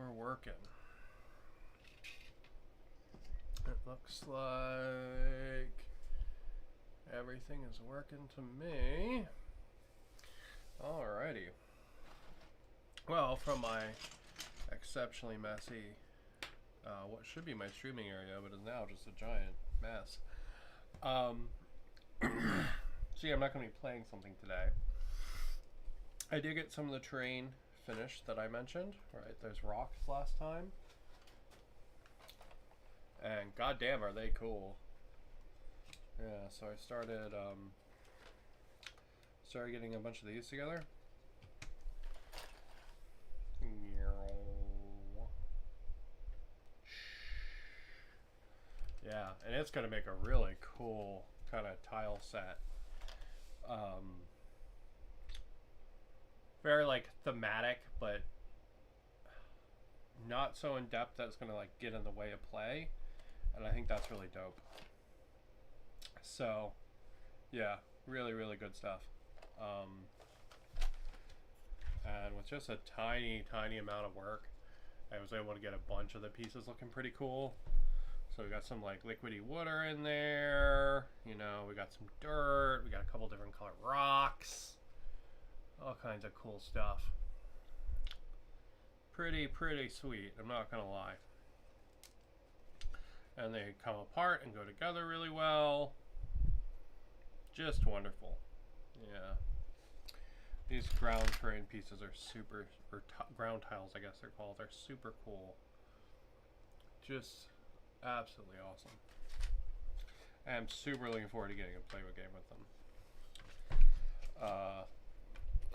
we're working. It looks like everything is working to me. Alrighty. Well, from my exceptionally messy, what should be my streaming area, but is now just a giant mess. See, I'm not going to be playing something today. I did get some of the terrain finished that I mentioned. Right, there's rocks last time. And goddamn, are they cool. Yeah, so I started getting a bunch of these together. Yeah, and it's going to make a really cool kind of tile set. Very like thematic, but not so in depth that it's going to like get in the way of play. And I think that's really dope. So, yeah, really, really good stuff. And with just a tiny, tiny amount of work, I was able to get a bunch of the pieces looking pretty cool. So we got some like liquidy water in there, you know, we got some dirt, we got a couple different colored rocks, all kinds of cool stuff. Pretty sweet, I'm not gonna lie. And they come apart and go together really well. Just wonderful. Yeah. These ground terrain pieces are super, or ground tiles I guess they're called, they're super cool. Just absolutely awesome. I'm super looking forward to getting a play with game with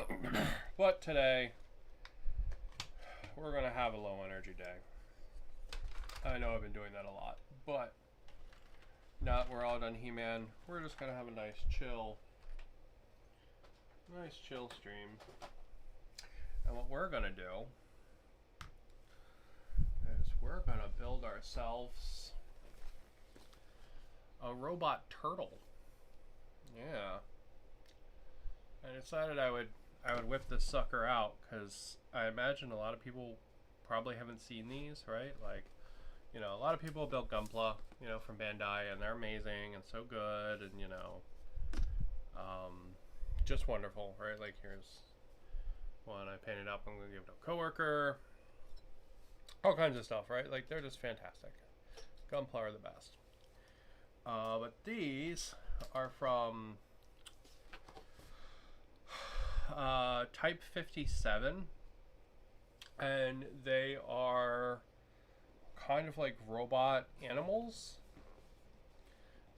them. But today, we're going to have a low energy day. I know I've been doing that a lot, but now that we're all done He-Man, we're just going to have a nice chill stream. And what we're going to do is we're going to build ourselves a robot turtle. Yeah. I decided I would whip this sucker out because I imagine a lot of people probably haven't seen these, right? Like, you know, a lot of people built Gunpla, you know, from Bandai, and they're amazing and so good, and you know, just wonderful, right? Like here's one I painted up. I'm gonna give it to a coworker. All kinds of stuff, right? Like they're just fantastic. Gunpla are the best. But these are from Type 57, and they are kind of like robot animals.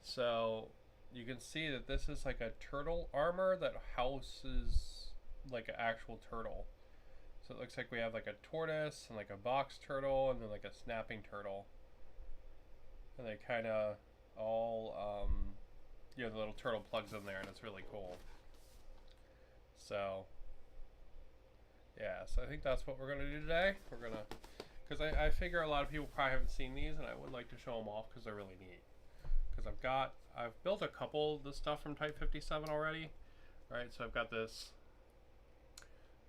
So you can see that this is like a turtle armor that houses like an actual turtle. So it looks like we have like a tortoise and like a box turtle and then like a snapping turtle. And they kind of all, you know, the little turtle plugs in there and it's really cool. So, yeah, so I think that's what we're going to do today. We're going to, because I figure a lot of people probably haven't seen these and I would like to show them off because they're really neat. Because I've built a couple of the stuff from Type 57 already. Right, so I've got this.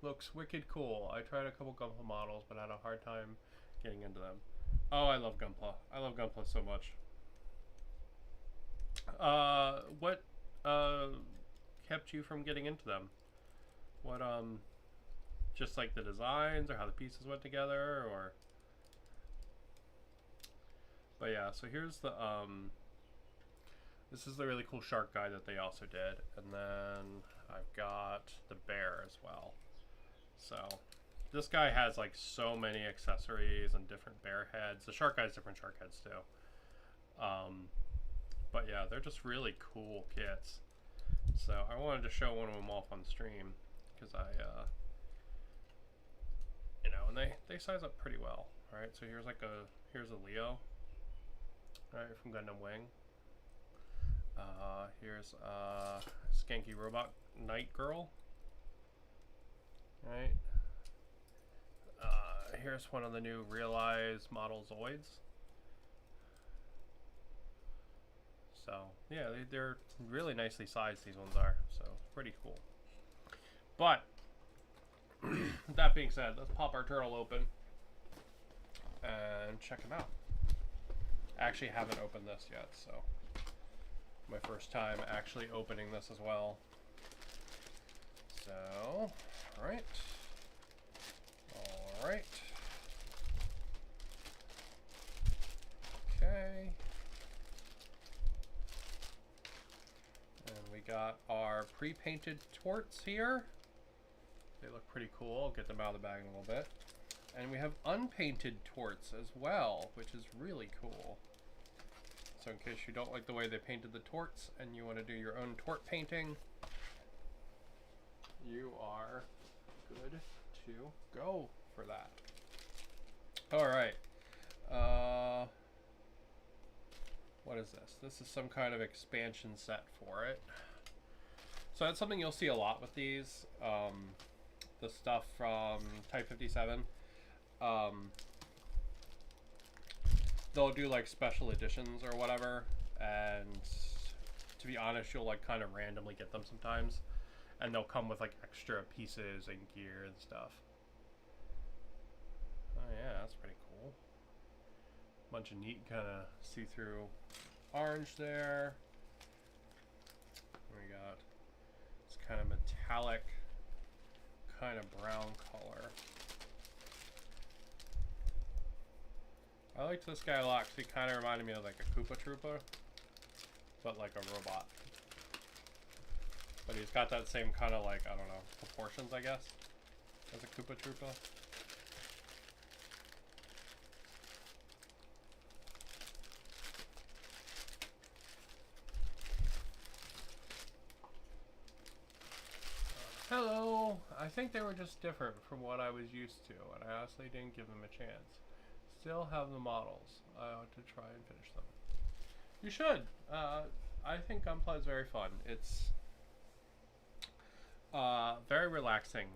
Looks wicked cool. I tried a couple Gunpla models, but I had a hard time getting into them. Oh, I love Gunpla. I love Gunpla so much. What kept you from getting into them? What, just like the designs or how the pieces went together, or? But yeah, so here's the, this is the really cool shark guy that they also did. And then I've got the bear as well. So this guy has like so many accessories and different bear heads. The shark guy has different shark heads too. But yeah, they're just really cool kits. So I wanted to show one of them off on the stream because I, you know, and they size up pretty well. All right, so here's a Leo, right, from Gundam Wing. Here's a Skanky Robot Night Girl. Right. Here's one of the new Realize model Zoids. So yeah, they're really nicely sized. These ones are, so pretty cool. But that being said, let's pop our turtle open and check them out. I actually haven't opened this yet, so my first time actually opening this as well. So, alright. Alright. Okay. And we got our pre-painted torts here. They look pretty cool. I'll get them out of the bag in a little bit. And we have unpainted torts as well, which is really cool. So in case you don't like the way they painted the torts and you want to do your own tort painting, you are good to go for that. Alright. What is this? This is some kind of expansion set for it. So that's something you'll see a lot with these. The stuff from Type 57. They'll do like special editions or whatever, and to be honest, you'll like kind of randomly get them sometimes, and they'll come with like extra pieces and gear and stuff. Oh yeah, that's pretty cool. Bunch of neat kind of see-through orange there. We got this kind of metallic kind of brown color. I liked this guy a lot because he kind of reminded me of like a Koopa Troopa, but like a robot. But he's got that same kind of like, I don't know, proportions, I guess, as a Koopa Troopa. Hello! I think they were just different from what I was used to, and I honestly didn't give them a chance. Still have the models. I ought to try and finish them. You should. I think Gunpla is very fun. It's very relaxing.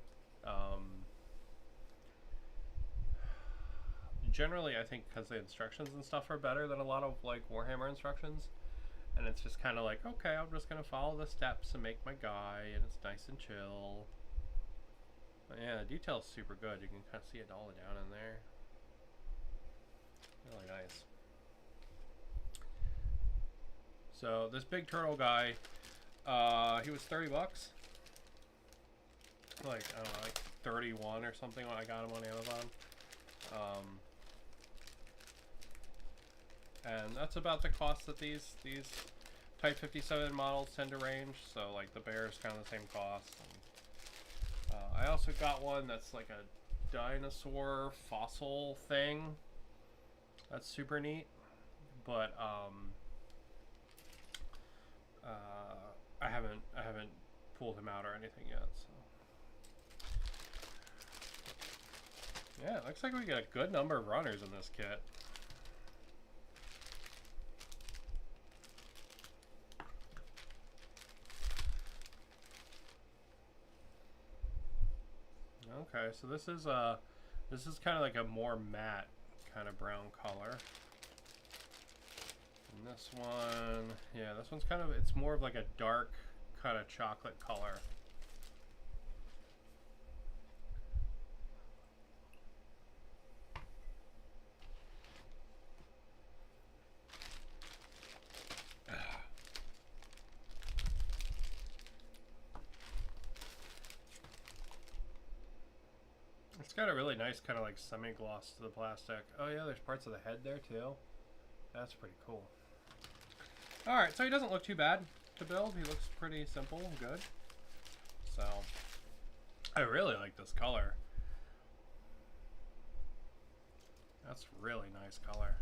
Generally, I think because the instructions and stuff are better than a lot of like Warhammer instructions, and it's just kind of like, okay, I'm just gonna follow the steps and make my guy, and it's nice and chill. But yeah, the detail's super good. You can kind of see it all down in there. Really nice. So this big turtle guy, he was 30 bucks. Like, I don't know, like 31 or something when I got him on Amazon. And that's about the cost that these Type 57 models tend to range. So like the bear is kind of the same cost. And, I also got one that's like a dinosaur fossil thing. That's super neat, but I haven't pulled him out or anything yet. So yeah, it looks like we got a good number of runners in this kit. Okay, so this is kind of like a more matte kind of brown color. And this one, yeah, this one's kind of, it's more of like a dark kind of chocolate color. It's got a really nice kind of like semi-gloss to the plastic. Oh yeah, there's parts of the head there too. That's pretty cool. Alright, so he doesn't look too bad to build. He looks pretty simple and good. So, I really like this color. That's really nice color.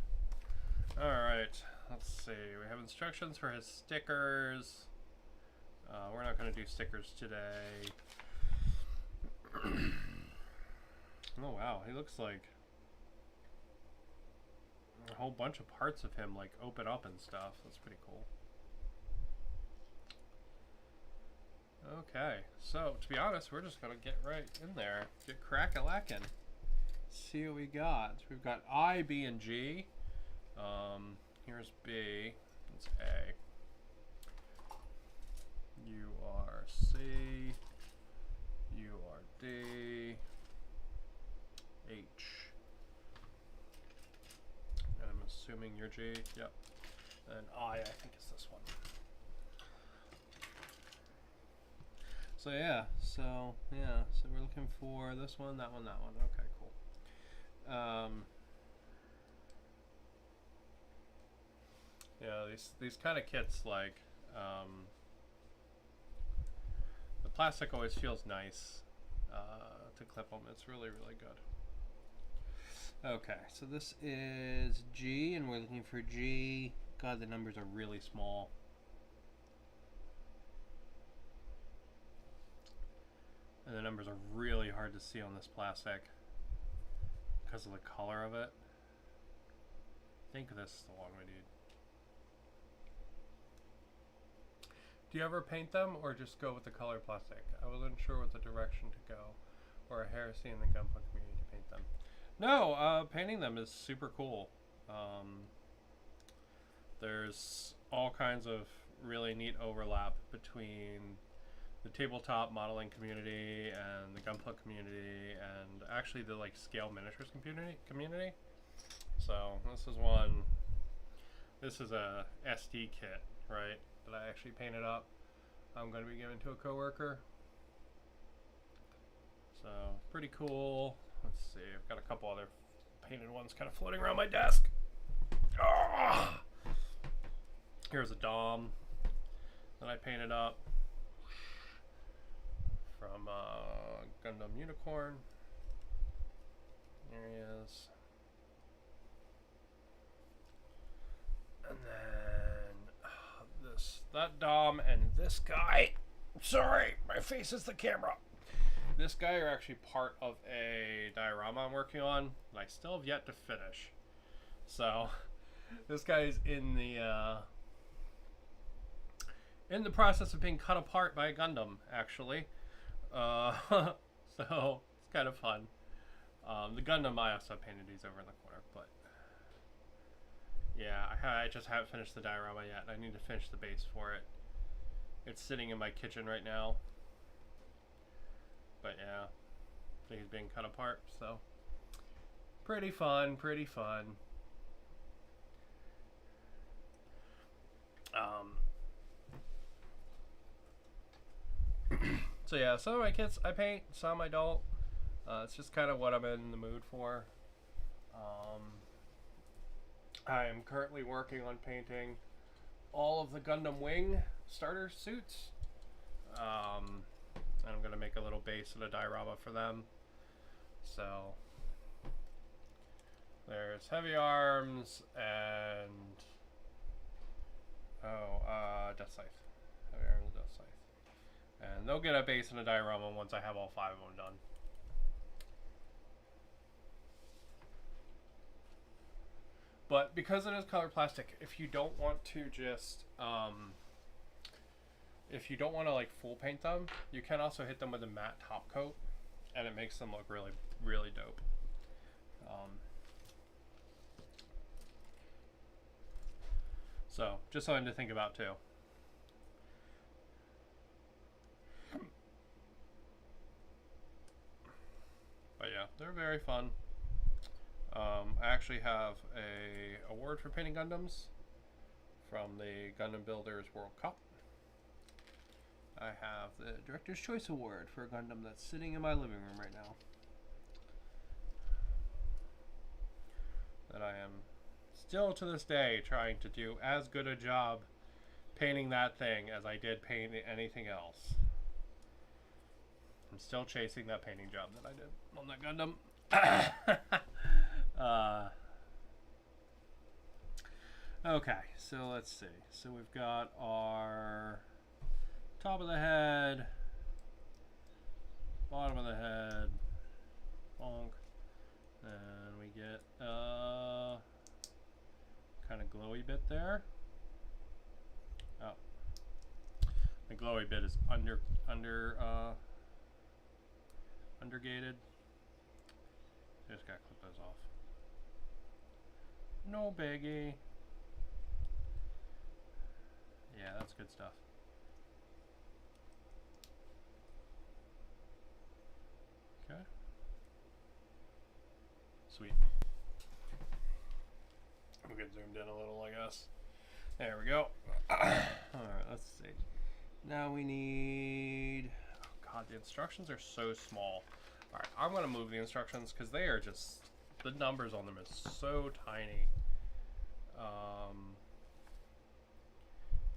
Alright, let's see. We have instructions for his stickers. We're not going to do stickers today. Oh wow, he looks like a whole bunch of parts of him like open up and stuff. That's pretty cool. Okay, so to be honest, we're just gonna get right in there, get crack-a-lackin'. See what we got. So we've got I, B, and G. Here's B. It's A. You are C. You are D. H. assuming you're G. Yep. And I think is this one. So yeah, so we're looking for this one, that one, that one. Okay, cool. Yeah, these kind of kits, like, the plastic always feels nice to clip them. It's really, really good. Okay, so this is G, and we're looking for G. God, the numbers are really small. And the numbers are really hard to see on this plastic because of the color of it. I think this is the one we need. Do you ever paint them or just go with the color plastic? I wasn't sure what the direction to go, or a heresy in the Gundam community to paint them. No, painting them is super cool. There's all kinds of really neat overlap between the tabletop modeling community and the Gunpla community, and actually the like scale miniatures community. So this is one. This is a SD kit, right? That I actually painted up. I'm going to be giving to a coworker. So pretty cool. Let's see. I've got a couple other painted ones kind of floating around my desk. Ah! Here's a Dom that I painted up from Gundam Unicorn. There he is. And then that Dom and this guy. Sorry, my face is the camera. This guy are actually part of a diorama I'm working on that I still have yet to finish. So this guy is in the process of being cut apart by a Gundam, actually. So it's kind of fun. The Gundam, I also painted these over in the corner, but yeah, I just haven't finished the diorama yet. I need to finish the base for it. It's sitting in my kitchen right now. But yeah, so he's being cut apart, so pretty fun, pretty fun. So yeah, some of my kits I paint, some I don't. It's just kind of what I'm in the mood for. I'm currently working on painting all of the Gundam Wing starter suits. And I'm going to make a little base and a diorama for them. So there's Heavy Arms and Death Scythe. Heavy Arms and Death Scythe. And they'll get a base and a diorama once I have all 5 of them done. But because it is color plastic, if you don't want to just if you don't want to like full paint them, you can also hit them with a matte top coat, and it makes them look really, really dope. So just something to think about too. But yeah, they're very fun. I actually have a award for painting Gundams from the Gundam Builders World Cup. I have the Director's Choice Award for a Gundam that's sitting in my living room right now. That I am still to this day trying to do as good a job painting that thing as I did painting anything else. I'm still chasing that painting job that I did on that Gundam. Okay, so let's see. So we've got our top of the head, bottom of the head, bonk, and we get kind of glowy bit there. Oh, the glowy bit is undergated. Just gotta clip those off. No biggie. Yeah, that's good stuff. Okay. Sweet. We we'll get zoomed in a little, I guess. There we go. Alright, let's see. Now we need... Oh god, the instructions are so small. Alright, I'm going to move the instructions because they are just... The numbers on them is so tiny.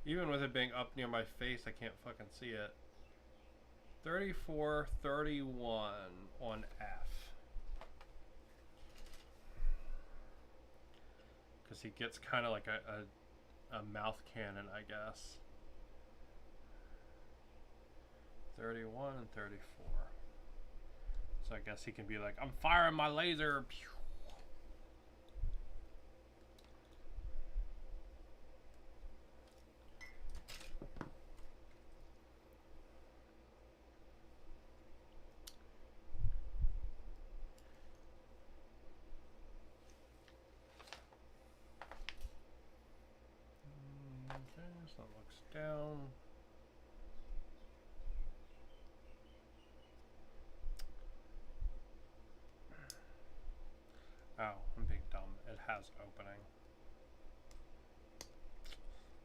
Even with it being up near my face, I can't fucking see it. 3431 on F. Because he gets kind of like a mouth cannon, I guess. 31 and 34. So I guess he can be like, I'm firing my laser. Pew. That looks down. Oh, I'm being dumb. It has opening.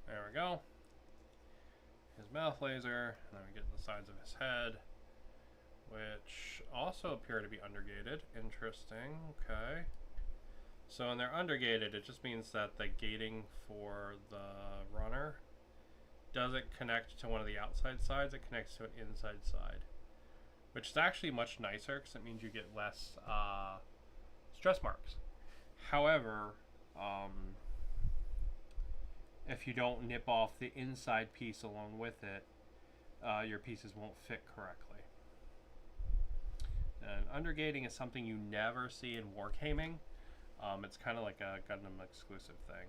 There we go. His mouth laser, and then we get the sides of his head, which also appear to be undergated. Interesting. Okay. So when they're undergated, it just means that the gating for the runner doesn't connect to one of the outside sides, it connects to an inside side. Which is actually much nicer because it means you get less stress marks. However, if you don't nip off the inside piece along with it, your pieces won't fit correctly. And undergating is something you never see in wargaming. It's kind of like a Gundam exclusive thing,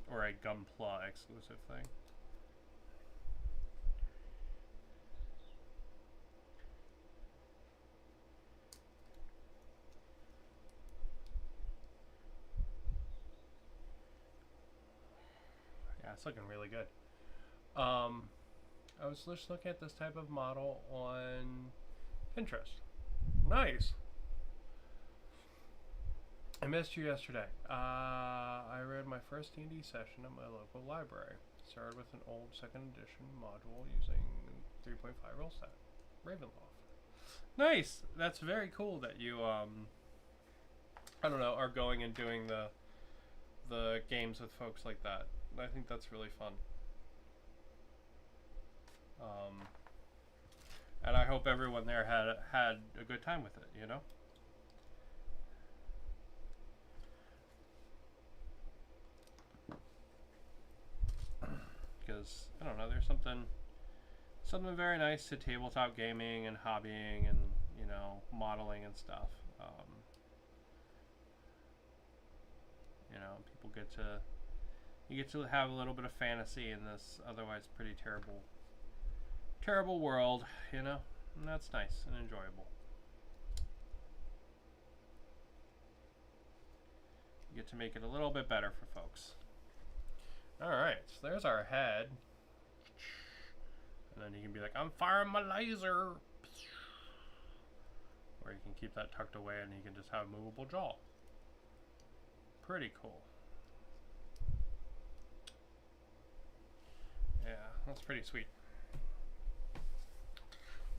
or a Gunpla exclusive thing. Yeah, it's looking really good. I was just looking at this type of model on Pinterest. Nice. I missed you yesterday. I read my first D&D session at my local library. Started with an old 2nd edition module using 3.5 rule set. Ravenloft. Nice! That's very cool that you, I don't know, are going and doing the games with folks like that. I think that's really fun. And I hope everyone there had a good time with it, you know? Because, I don't know, there's something very nice to tabletop gaming and hobbying and, you know, modeling and stuff. You know, people you get to have a little bit of fantasy in this otherwise pretty terrible world, you know, and that's nice and enjoyable. You get to make it a little bit better for folks. Alright, so there's our head. And then you can be like, I'm firing my laser. Or you can keep that tucked away and you can just have a movable jaw. Pretty cool. Yeah, that's pretty sweet.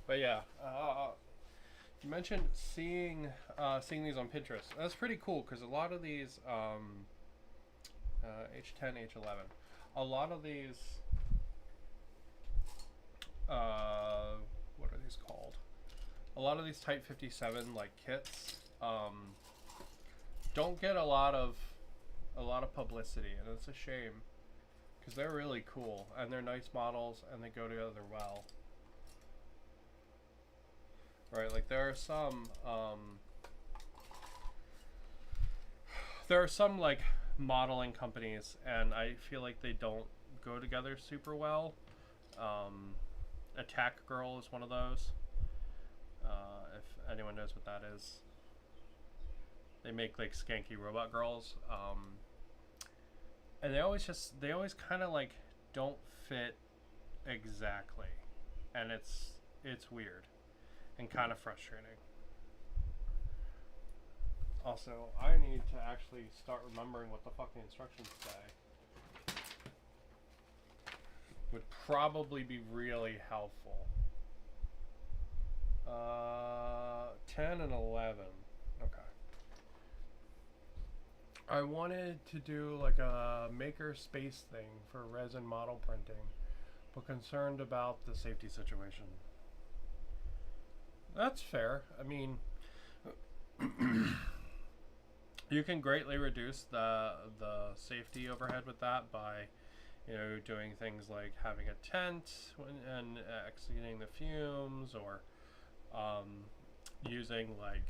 But yeah, you mentioned seeing these on Pinterest. That's pretty cool because a lot of these H10, H11, a lot of these what are these called? A lot of these Type 57 like kits don't get a lot of publicity, and it's a shame because they're really cool and they're nice models and they go together well. Right, like there are some like modeling companies, and I feel like they don't go together super well. Attack Girl is one of those. If anyone knows what that is, they make like skanky robot girls, and they always kind of like don't fit exactly, and it's weird and kind of frustrating. Also, I need to actually start remembering what the fuck the instructions say. Would probably be really helpful. 10 and 11. Okay. I wanted to do like a maker space thing for resin model printing, but concerned about the safety situation. That's fair. I mean, you can greatly reduce the safety overhead with that by, you know, doing things like having a tent and exceeding the fumes, or using like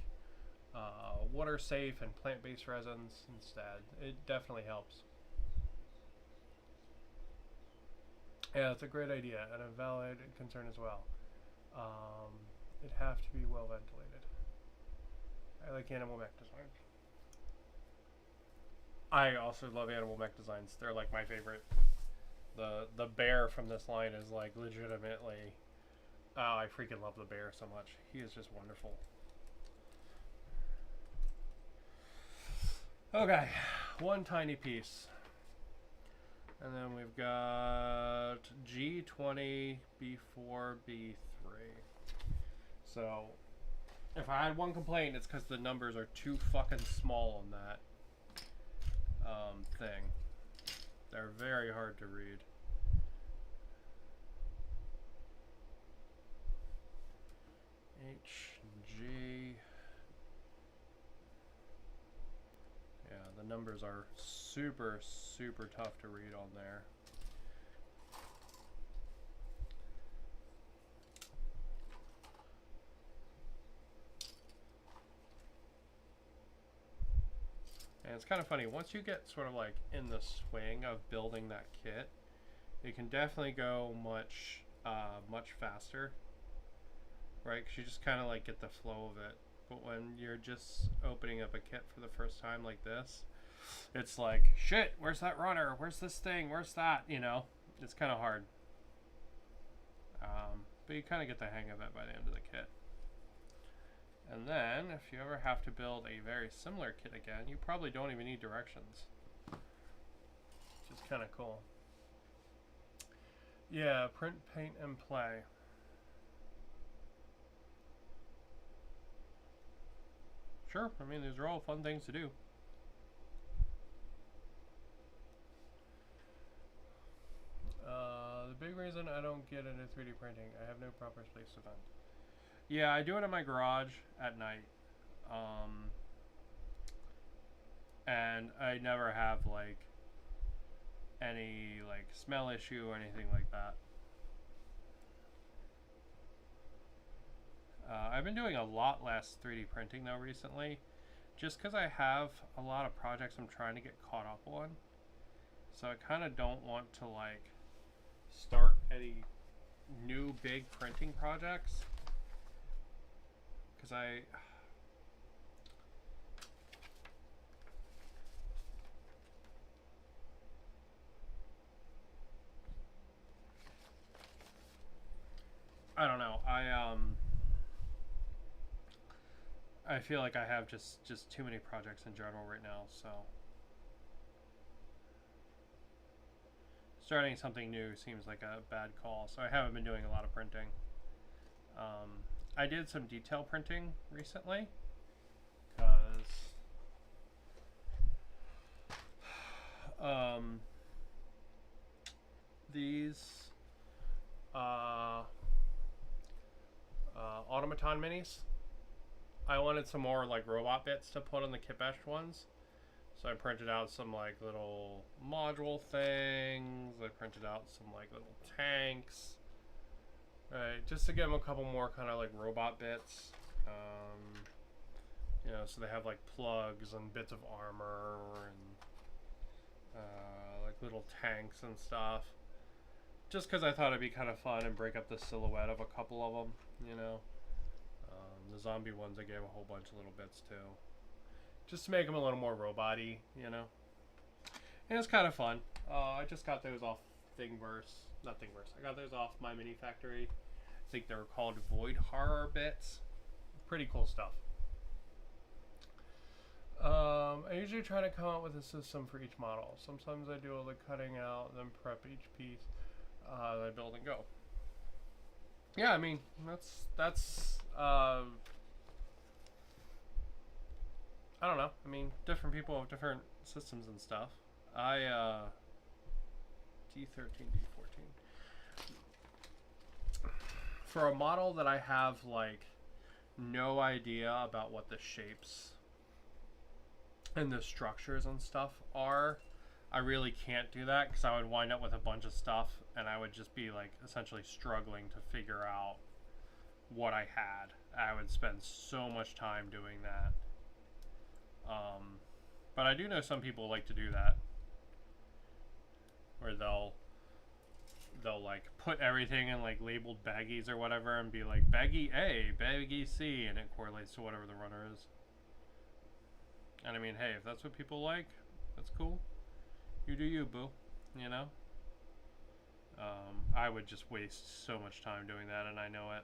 water safe and plant-based resins instead. It definitely helps. Yeah, it's a great idea and a valid concern as well. It'd have to be well ventilated. I like animal mech designs. I also love animal mech designs. They're like my favorite. The bear from this line is like legitimately, oh, I freaking love the bear so much. He is just wonderful. Okay, one tiny piece. And then we've got G20, B4, B3. So, if I had one complaint, it's because the numbers are too fucking small on that thing. They're very hard to read. H, G. Yeah, the numbers are super, super tough to read on there. And it's kind of funny, once you get sort of like in the swing of building that kit, it can definitely go much faster, right? Because you just kind of like get the flow of it. But when you're just opening up a kit for the first time like this, it's like, shit, where's that runner? Where's this thing? Where's that? You know, it's kind of hard. But you kind of get the hang of it by the end of the kit. And then, if you ever have to build a very similar kit again, you probably don't even need directions. Which is kind of cool. Yeah, print, paint, and play. Sure, I mean, these are all fun things to do. The big reason I don't get into 3D printing, I have no proper space to vent. Yeah, I do it in my garage at night. And I never have like any like smell issue or anything like that. I've been doing a lot less 3D printing though recently, just because I have a lot of projects I'm trying to get caught up on. So I kind of don't want to like start any new big printing projects, because I don't know. I feel like I have just too many projects in general right now, so starting something new seems like a bad call. So I haven't been doing a lot of printing. I did some detail printing recently, because these automaton minis, I wanted some more like robot bits to put on the Kibesh ones. So I printed out some like little module things. I printed out some like little tanks. Right, just to give them a couple more kind of like robot bits. You know, so they have like plugs and bits of armor and like little tanks and stuff. Just because I thought it'd be kind of fun and break up the silhouette of a couple of them, you know. The zombie ones I gave a whole bunch of little bits too. Just to make them a little more robot-y, you know. And it's kind of fun. I just got those off Thingiverse. Not Thingiverse. I got those off My Mini Factory. I think they were called Void Horror bits. Pretty cool stuff. I usually try to come up with a system for each model. Sometimes I do all the cutting out, then prep each piece, then I build and go. Yeah, I mean, that's I don't know. I mean, different people have different systems and stuff. I D13, D14. For a model that I have like no idea about what the shapes and the structures and stuff are, I really can't do that because I would wind up with a bunch of stuff and I would just be like essentially struggling to figure out what I had. I would spend so much time doing that. But I do know some people like to do that, where they'll like put everything in like labeled baggies or whatever and be like baggie A, baggie C, and it correlates to whatever the runner is. And I mean, hey, if that's what people like, that's cool. You do you, boo. You know? I would just waste so much time doing that, and I know it.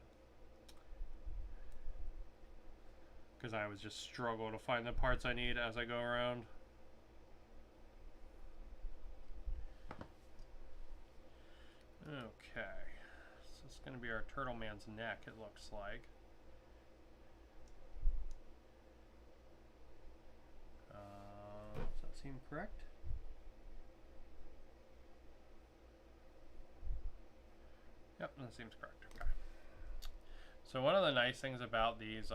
Because I would just struggle to find the parts I need as I go around. Okay. So it's going to be our Turtle Man's neck, it looks like. Does that seem correct? Yep, that seems correct. Okay. So one of the nice things about these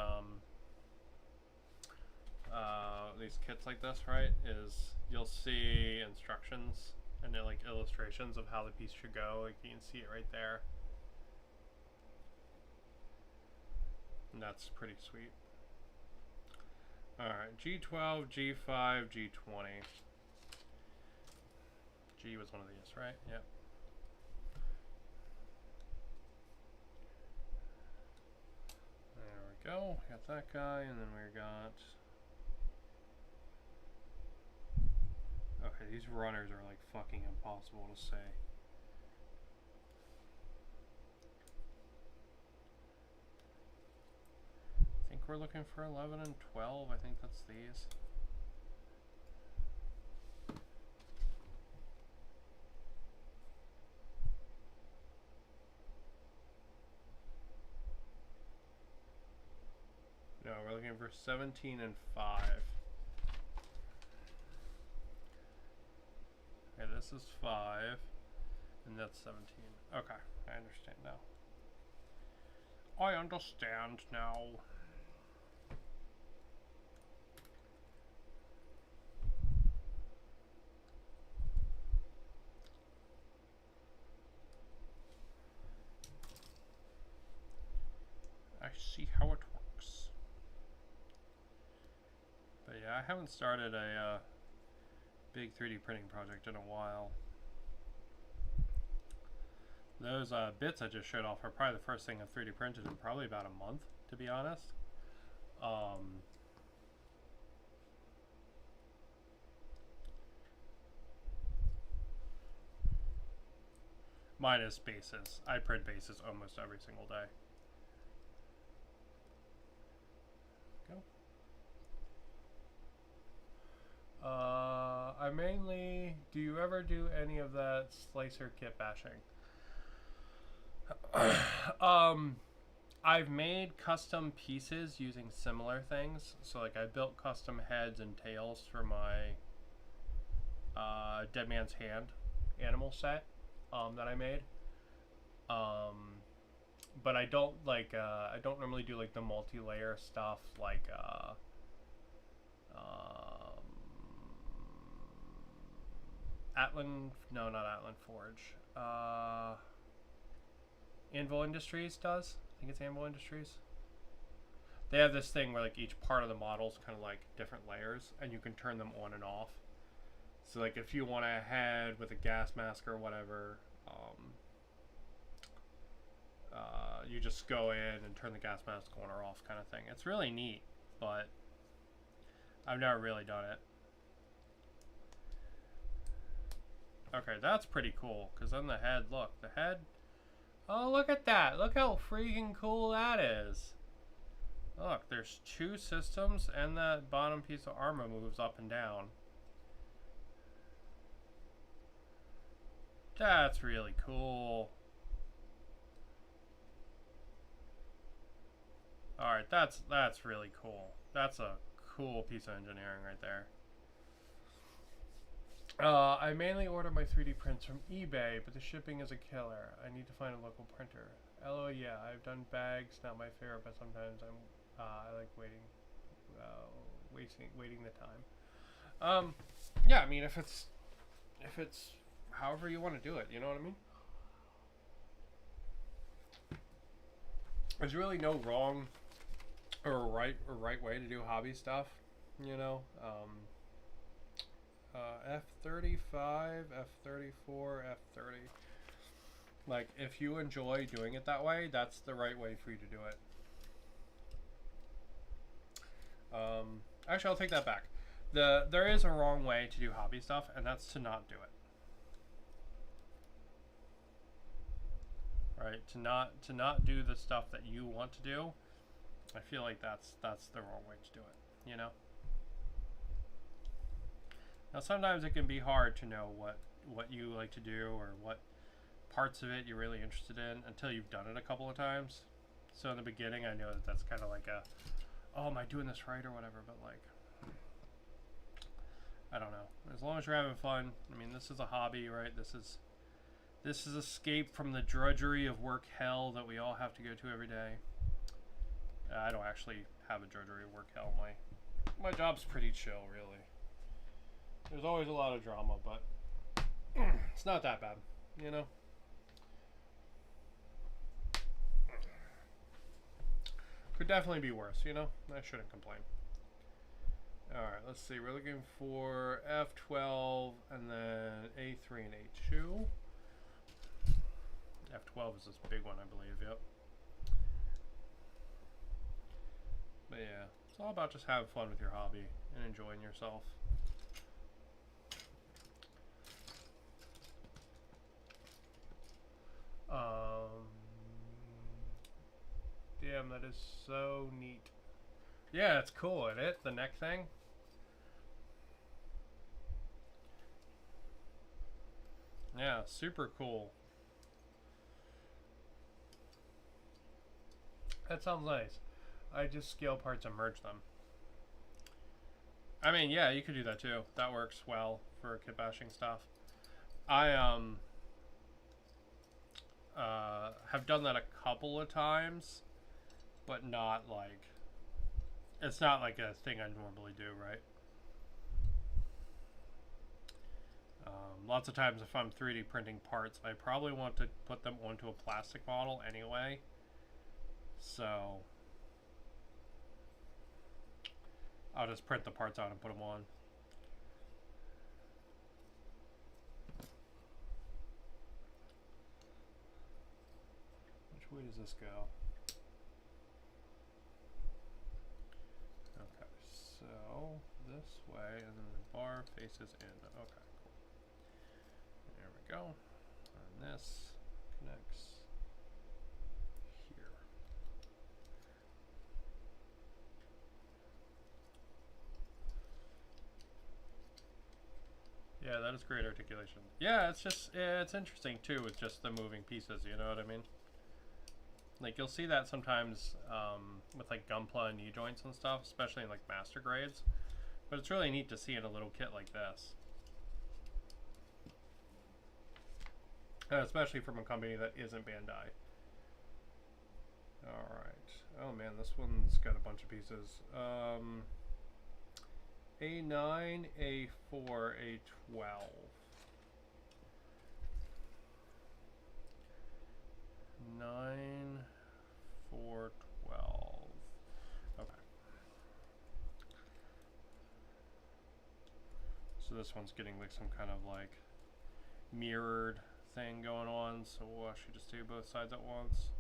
kits like this, right, is you'll see instructions and they're like illustrations of how the piece should go. Like you can see it right there. And that's pretty sweet. Alright, G12, G5, G20. G was one of these, right? Yep. There we go. We got that guy, and then we got... Okay, these runners are like fucking impossible to say. I think we're looking for 11 and 12. I think that's these. No, we're looking for 17 and 5. Okay, this is 5, and that's 17. Okay, I understand now. I understand now. I see how it works. But yeah, I haven't started a big 3D printing project in a while. Those bits I just showed off are probably the first thing I've 3D printed in probably about a month, to be honest. Minus bases. I print bases almost every single day. I mainly... Do you ever do any of that slicer kit bashing? I've made custom pieces using similar things. So like I built custom heads and tails for my Dead Man's Hand animal set that I made. But I don't like I don't normally do like the multi-layer stuff like Atlan, no, not Atlan Forge. Anvil Industries does. I think it's Anvil Industries. They have this thing where like each part of the model is kind of like different layers, and you can turn them on and off. So like if you want a head with a gas mask or whatever, you just go in and turn the gas mask on or off, kind of thing. It's really neat, but I've never really done it. Okay, that's pretty cool, because then the head, look, the head, oh, look at that, look how freaking cool that is. Look, there's 2 systems, and that bottom piece of armor moves up and down. That's really cool. Alright, that's really cool. That's a cool piece of engineering right there. I mainly order my 3D prints from eBay, but the shipping is a killer. I need to find a local printer. LO, yeah, I've done bags, not my favorite, but sometimes I like waiting the time. Yeah, I mean, if it's however you want to do it, you know what I mean? There's really no wrong or right way to do hobby stuff, you know. F35, F34, F30. Like, if you enjoy doing it that way, that's the right way for you to do it. Actually, I'll take that back. There is a wrong way to do hobby stuff, and that's to not do it. Right? To not do the stuff that you want to do. I feel like that's the wrong way to do it, you know? Now sometimes it can be hard to know what you like to do or what parts of it you're really interested in until you've done it a couple of times. So in the beginning I know that's kind of like a, oh, am I doing this right or whatever, but like, I don't know. As long as you're having fun. I mean, this is a hobby, right? This is escape from the drudgery of work hell that we all have to go to every day. I don't actually have a drudgery of work hell. My job's pretty chill, really. There's always a lot of drama, but it's not that bad, you know? Could definitely be worse, you know? I shouldn't complain. Alright, let's see. We're looking for F12 and then A3 and A2. F12 is this big one, I believe, yep. But yeah, it's all about just having fun with your hobby and enjoying yourself. Damn, that is so neat. Yeah, it's cool, isn't it? The neck thing. Yeah, super cool. That sounds nice. I just scale parts and merge them. I mean, yeah, you could do that too. That works well for kit bashing stuff. I have done that a couple of times, but not like, it's not like a thing I normally do, right? Lots of times if I'm 3D printing parts, I probably want to put them onto a plastic model anyway. So I'll just print the parts out and put them on. Which way does this go? Okay, so this way, and then the bar faces in. Okay, cool. There we go. And this connects here. Yeah, that is great articulation. Yeah, it's just, it's interesting too with just the moving pieces, you know what I mean? Like, you'll see that sometimes with like Gunpla and knee joints and stuff, especially in like master grades. But it's really neat to see in a little kit like this. Especially from a company that isn't Bandai. Alright. Oh man, this one's got a bunch of pieces. A9, A4, A12. 9, 4, 12. Okay. So this one's getting like some kind of like mirrored thing going on. So we'll actually just do both sides at once.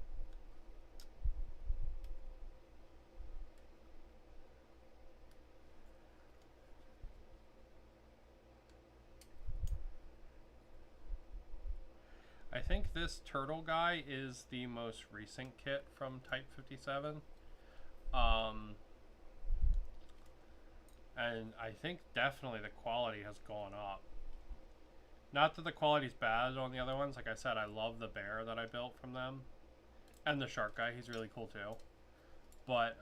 I think this turtle guy is the most recent kit from Type 57. Um, and I think definitely the quality has gone up. Not that the quality's bad on the other ones. Like I said, I love the bear that I built from them. And the shark guy, he's really cool too. But,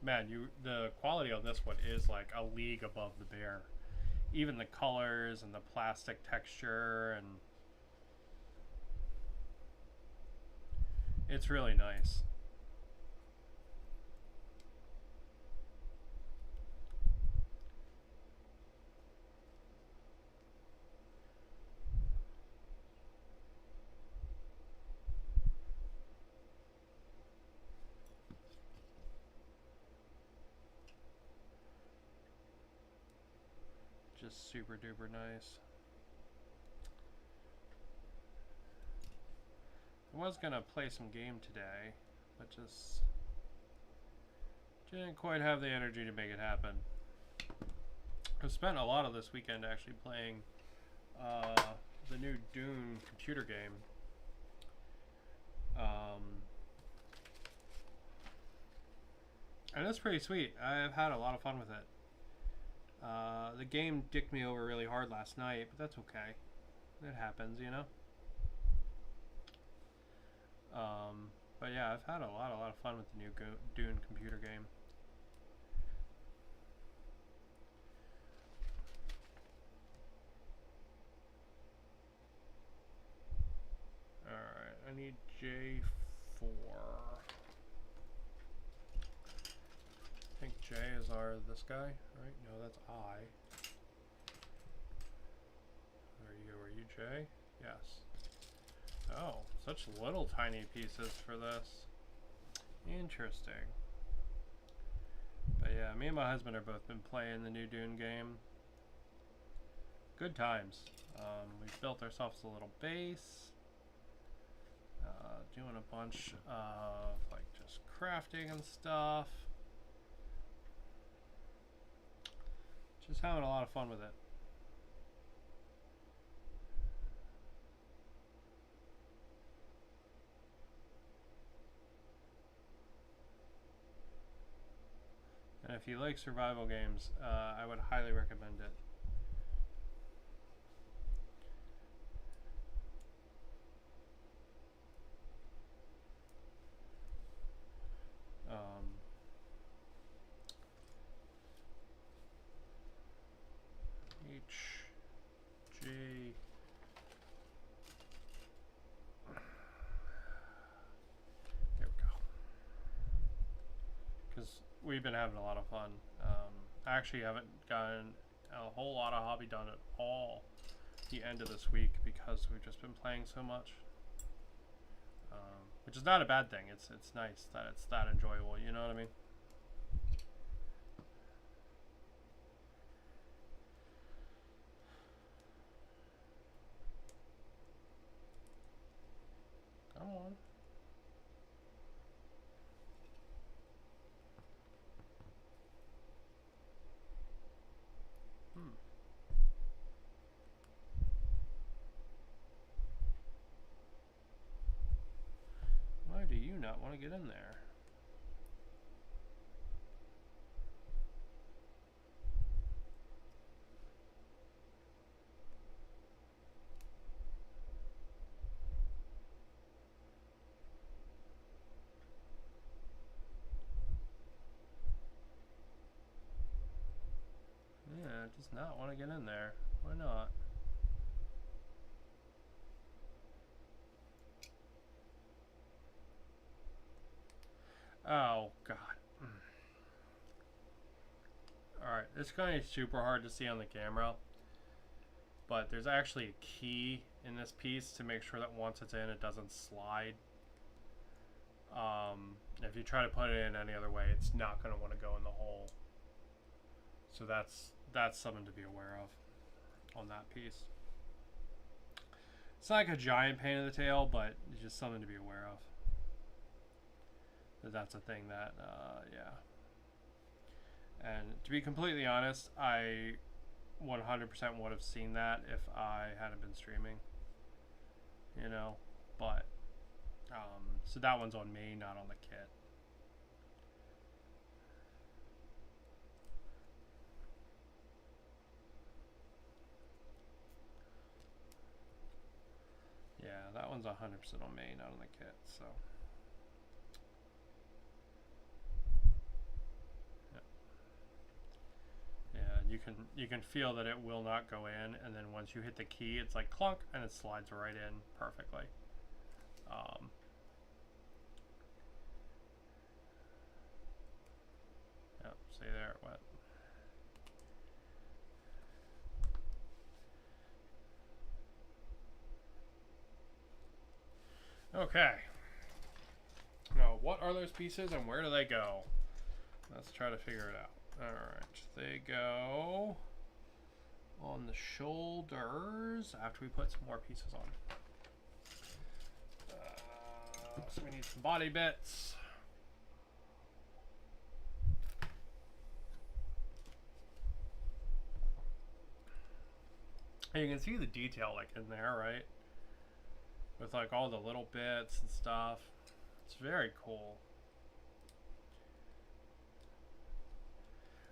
man, the quality on this one is like a league above the bear. Even the colors and the plastic texture, and it's really nice. Just super duper nice. I was gonna play some game today, but just didn't quite have the energy to make it happen. I've spent a lot of this weekend actually playing the new Dune computer game. And it's pretty sweet. I've had a lot of fun with it. The game dicked me over really hard last night, but that's okay. It happens, you know? But yeah, I've had a lot of fun with the new Dune computer game. Alright, I need J4. I think J is this guy, right? No, that's I. Are you J? Yes. Oh, such little tiny pieces for this. Interesting. But yeah, me and my husband have both been playing the new Dune game. Good times. We've built ourselves a little base. Doing a bunch of like just crafting and stuff. Just having a lot of fun with it. And if you like survival games, I would highly recommend it. H, J. There we go. Because we've been having a lot of fun. I actually haven't gotten a whole lot of hobby done at all the end of this week because we've just been playing so much. Which is not a bad thing. It's nice that it's that enjoyable, you know what I mean? Come on. Why do you not want to get in there? Yeah, it does not want to get in there. Why not? Oh, God. Alright, it's going to be super hard to see on the camera. But there's actually a key in this piece to make sure that once it's in, it doesn't slide. If you try to put it in any other way, it's not going to want to go in the hole. So that's something to be aware of on that piece. It's not like a giant pain in the tail, but it's just something to be aware of. That's a thing that, yeah. And to be completely honest, I 100% would have seen that if I hadn't been streaming. You know, but So that one's on me, not on the kit. Yeah, that one's 100% on me, not on the kit. So. Yeah, you can feel that it will not go in, and then once you hit the key, it's like clunk, and it slides right in perfectly. Yep, see there it went. Okay. Now, what are those pieces and where do they go? Let's try to figure it out. Alright, they go on the shoulders after we put some more pieces on. So we need some body bits. And you can see the detail like in there, right? With like all the little bits and stuff. It's very cool.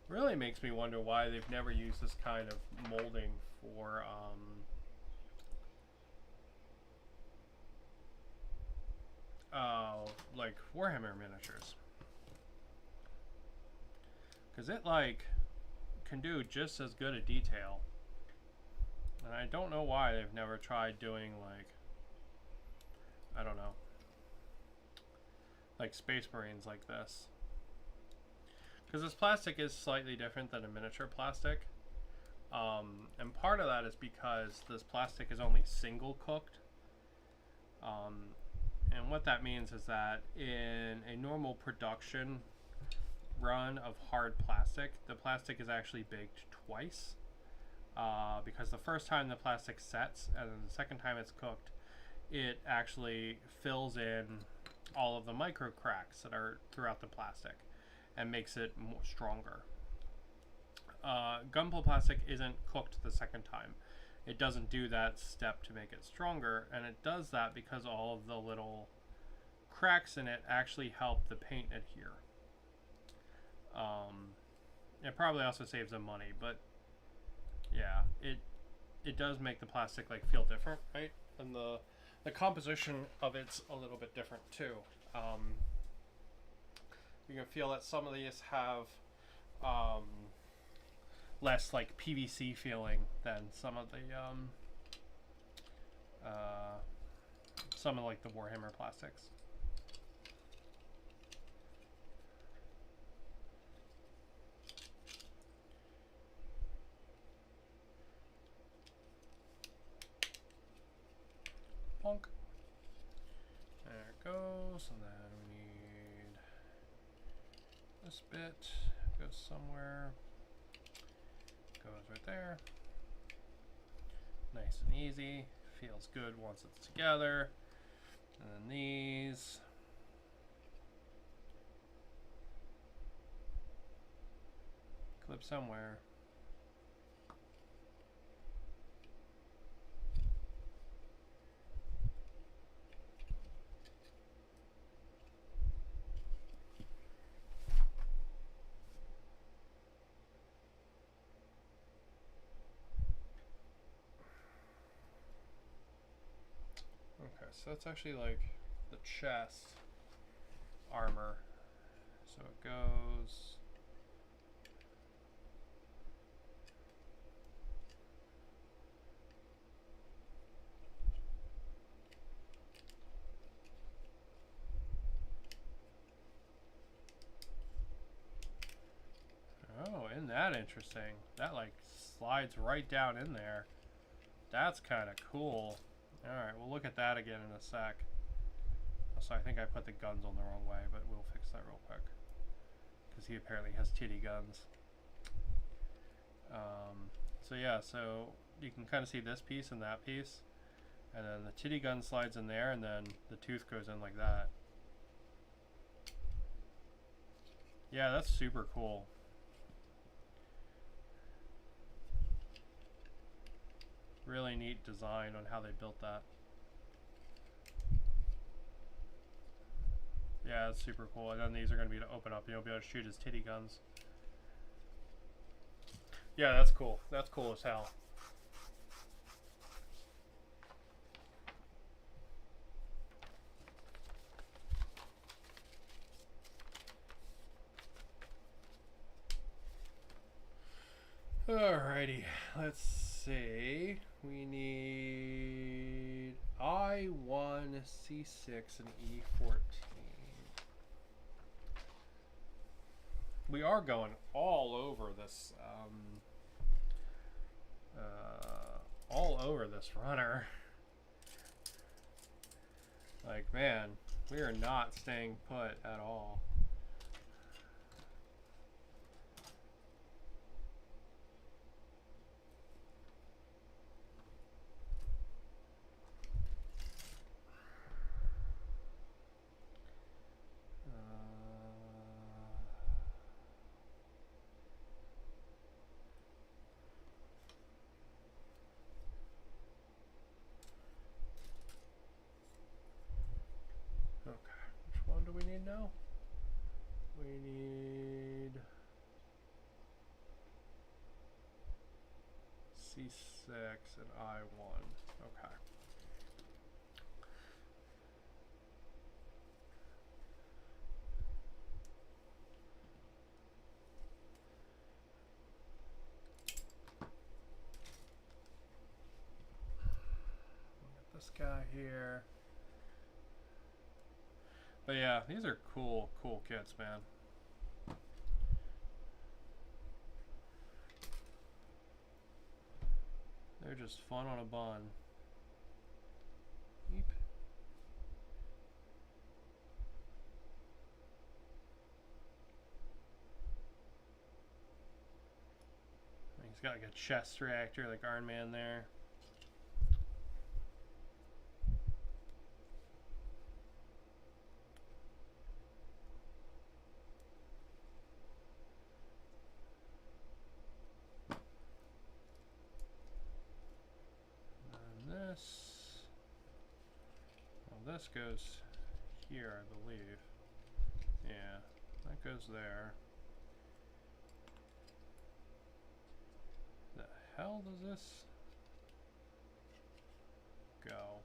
Really makes me wonder why they've never used this kind of molding for like Warhammer miniatures, because it like can do just as good a detail, and I don't know why they've never tried doing like, I don't know, like Space Marines like this. Because this plastic is slightly different than a miniature plastic. And part of that is because this plastic is only single cooked. And what that means is that in a normal production run of hard plastic, the plastic is actually baked twice. Because the first time the plastic sets and then the second time it's cooked, it actually fills in all of the micro cracks that are throughout the plastic and makes it more stronger. Gunpla plastic isn't cooked the second time. It doesn't do that step to make it stronger, and it does that because all of the little cracks in it actually help the paint adhere. It probably also saves them money, but yeah, it does make the plastic like feel different, right? And the composition of it's a little bit different too. You can feel that some of these have less like PVC feeling than some of the like the Warhammer plastics. Bonk. There it goes, and then we need this bit goes somewhere. Goes right there. Nice and easy. Feels good once it's together. And then these. Clip somewhere. So that's actually like the chest armor. So it goes. Oh, isn't that interesting? That like slides right down in there. That's kind of cool. Alright, we'll look at that again in a sec. So I think I put the guns on the wrong way, but we'll fix that real quick. Because he apparently has titty guns. So yeah, so you can kind of see this piece and that piece. And then the titty gun slides in there, and then the tooth goes in like that. Yeah, that's super cool. Really neat design on how they built that. Yeah, it's super cool. And then these are going to be to open up. You'll be able to shoot his titty guns. Yeah, that's cool. That's cool as hell. Alrighty, let's see. We need I1, C6, and E14. We are going all over this, runner. Like, man, we are not staying put at all. Do we need now? We need C6 and I1. Okay. Get this guy here. But yeah, these are cool kits, man. They're just fun on a bun. Eep. He's got like a chest reactor like Iron Man there. This goes here, I believe. Yeah, that goes there. The hell does this go?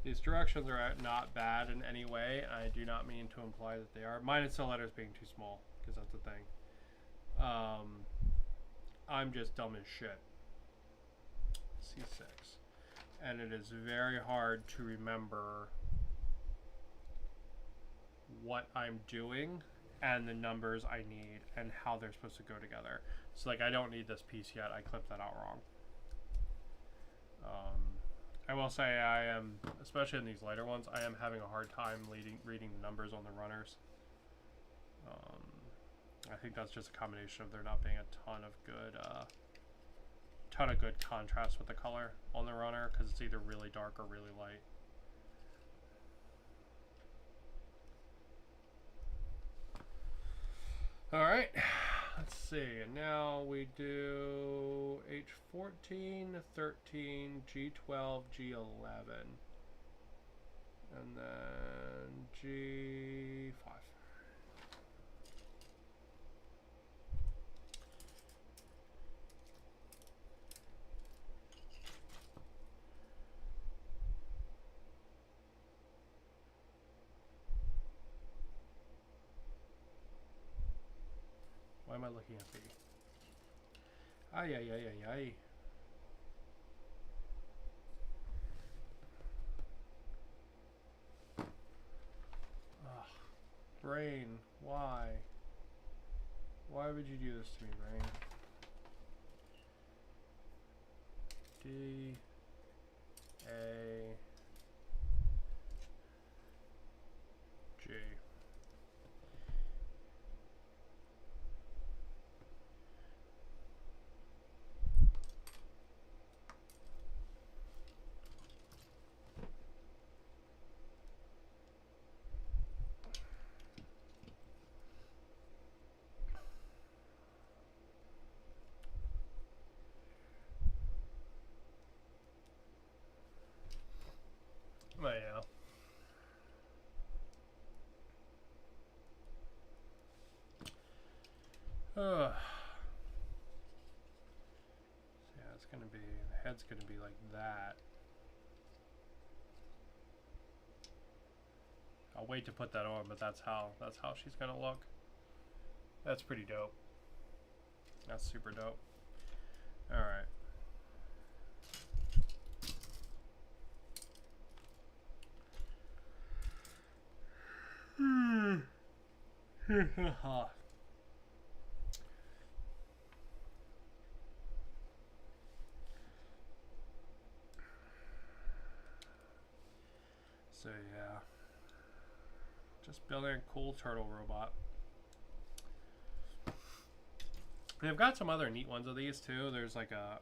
These directions are not bad in any way. I do not mean to imply that they are. Minus the letters being too small, because that's the thing. I'm just dumb as shit. C6. And it is very hard to remember what I'm doing and the numbers I need and how they're supposed to go together. So like I don't need this piece yet. I clipped that out wrong. I will say I am, especially in these lighter ones, I am having a hard time reading the numbers on the runners. I think that's just a combination of there not being a ton of good contrast with the color on the runner, because it's either really dark or really light. Alright, let's see. And now we do H14, 13, G12, G11. And then G5. Why am I looking at B? Ay, ay, ay, ay, ay. Ugh. Brain, why? Why would you do this to me, Brain? D, A, G. Yeah, it's gonna be, the head's gonna be like that. I'll wait to put that on, but that's how she's gonna look. That's pretty dope. That's super dope. All right. So yeah, just building a cool turtle robot. They've got some other neat ones of these too. There's like a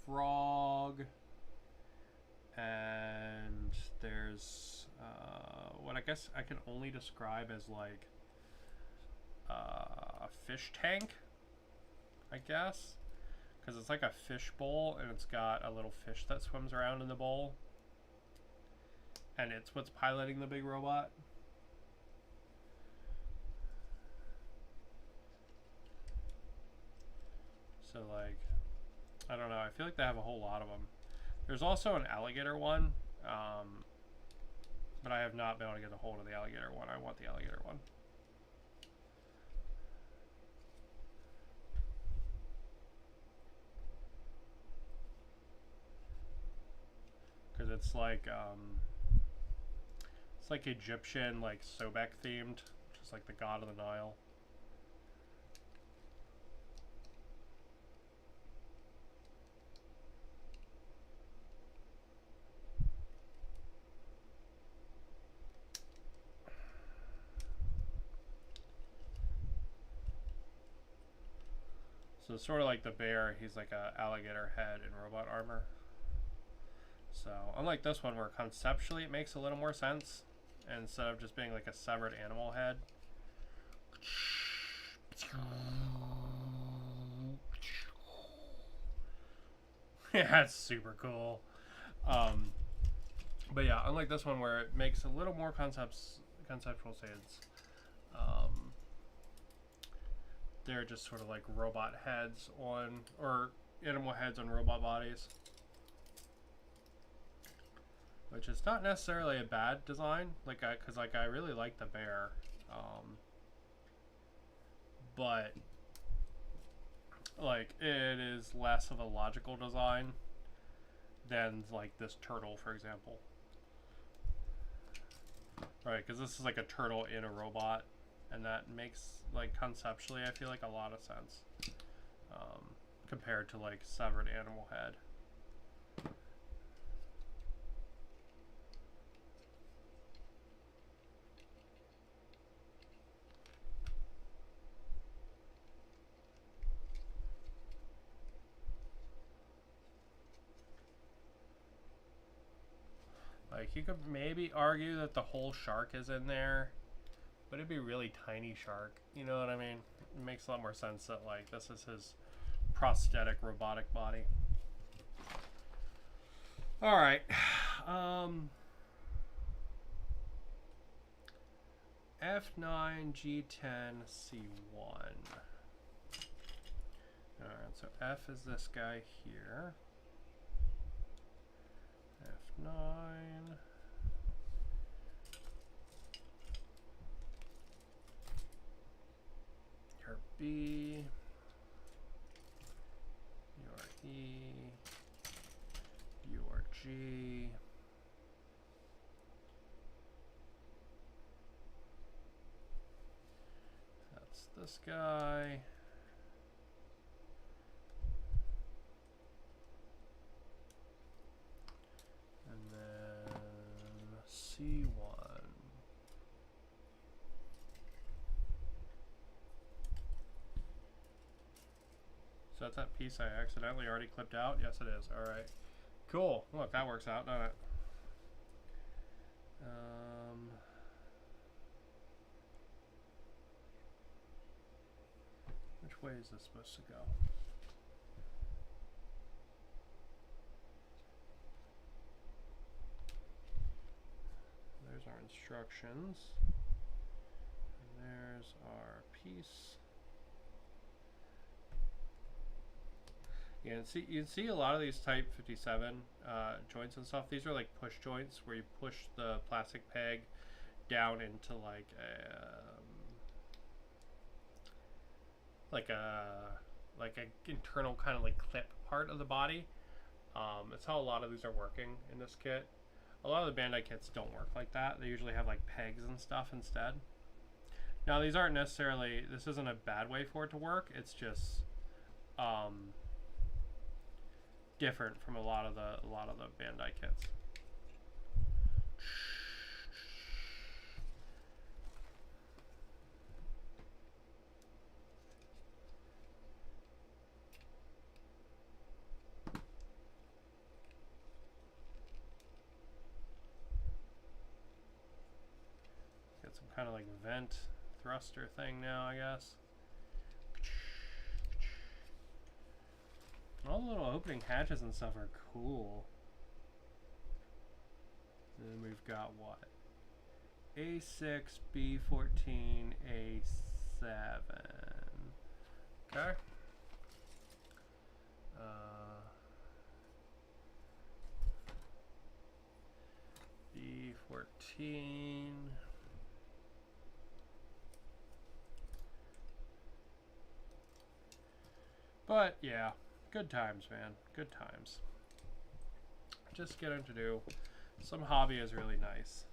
frog, and there's what I guess I can only describe as like a fish tank, I guess, because it's like a fish bowl and it's got a little fish that swims around in the bowl, and it's what's piloting the big robot. So like, I don't know, I feel like they have a whole lot of them. There's also an alligator one, but I have not been able to get a hold of the alligator one. I want the alligator one. Because it's like Egyptian, like Sobek themed, just like the god of the Nile. So it's sort of like the bear, he's like a alligator head in robot armor. So unlike this one where conceptually it makes a little more sense, instead of just being like a severed animal head. Yeah, it's super cool. But yeah, unlike this one where it makes a little more conceptual sense, they're just sort of like robot heads on, or animal heads on robot bodies, which is not necessarily a bad design. Like, because I really like the bear, but like it is less of a logical design than like this turtle, for example. Right, because this is like a turtle in a robot, and that makes, like, conceptually, I feel like a lot of sense, compared to like severed animal head. Like, you could maybe argue that the whole shark is in there, but it'd be really tiny shark. You know what I mean? It makes a lot more sense that like this is his prosthetic robotic body. All right. F9 G10 C1. All right. So F is this guy here. F9. Your B. Your E. Your G. That's this guy. And then C1. So that's that piece I accidentally already clipped out? Yes, it is. All right. Cool. Look, that works out, doesn't it? Which way is this supposed to go? There's our instructions. And there's our piece. Yeah, and you can see a lot of these Type 57 joints and stuff. These are like push joints where you push the plastic peg down into like a internal kind of like clip part of the body. That's how a lot of these are working in this kit. A lot of the Bandai kits don't work like that. They usually have like pegs and stuff instead. Now these aren't necessarily, this isn't a bad way for it to work. It's just different from a lot of the Bandai kits. Got some kind of like vent thruster thing now, I guess. All the little opening hatches and stuff are cool. And then we've got what? A6, B14, A7. Okay. B14. But yeah, good times, man. Good times. Just getting to do some hobby is really nice.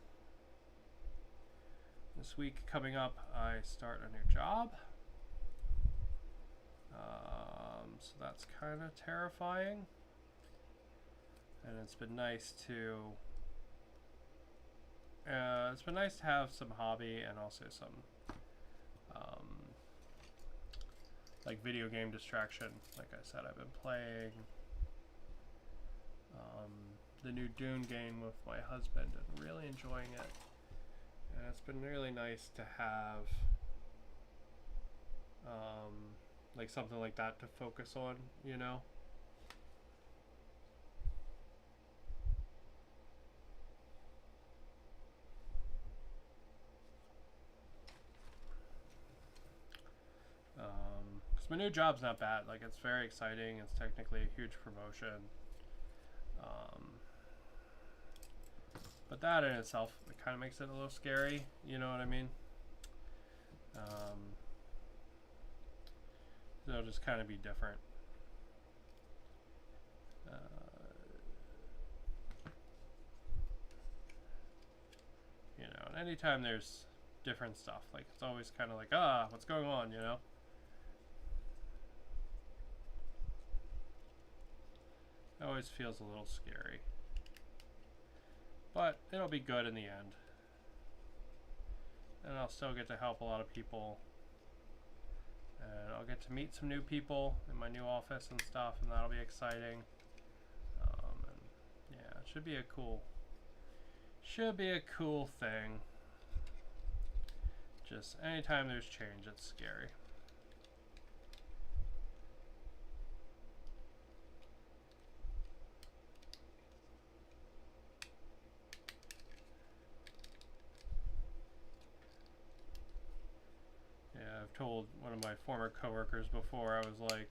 This week coming up, I start a new job. So that's kind of terrifying. And it's been nice to have some hobby and also some like video game distraction. Like I said, I've been playing the new Dune game with my husband and really enjoying it. And it's been really nice to have like something like that to focus on, you know? Because my new job's not bad. Like, it's very exciting. It's technically a huge promotion. But that in itself, it kind of makes it a little scary. You know what I mean? It'll just kind of be different. You know, and anytime there's different stuff, like it's always kind of like, what's going on, you know? It always feels a little scary. But it'll be good in the end. And I'll still get to help a lot of people. And I'll get to meet some new people in my new office and stuff, and that'll be exciting. And yeah, it should be a cool thing. Just anytime there's change, it's scary. I've told one of my former coworkers before, I was like,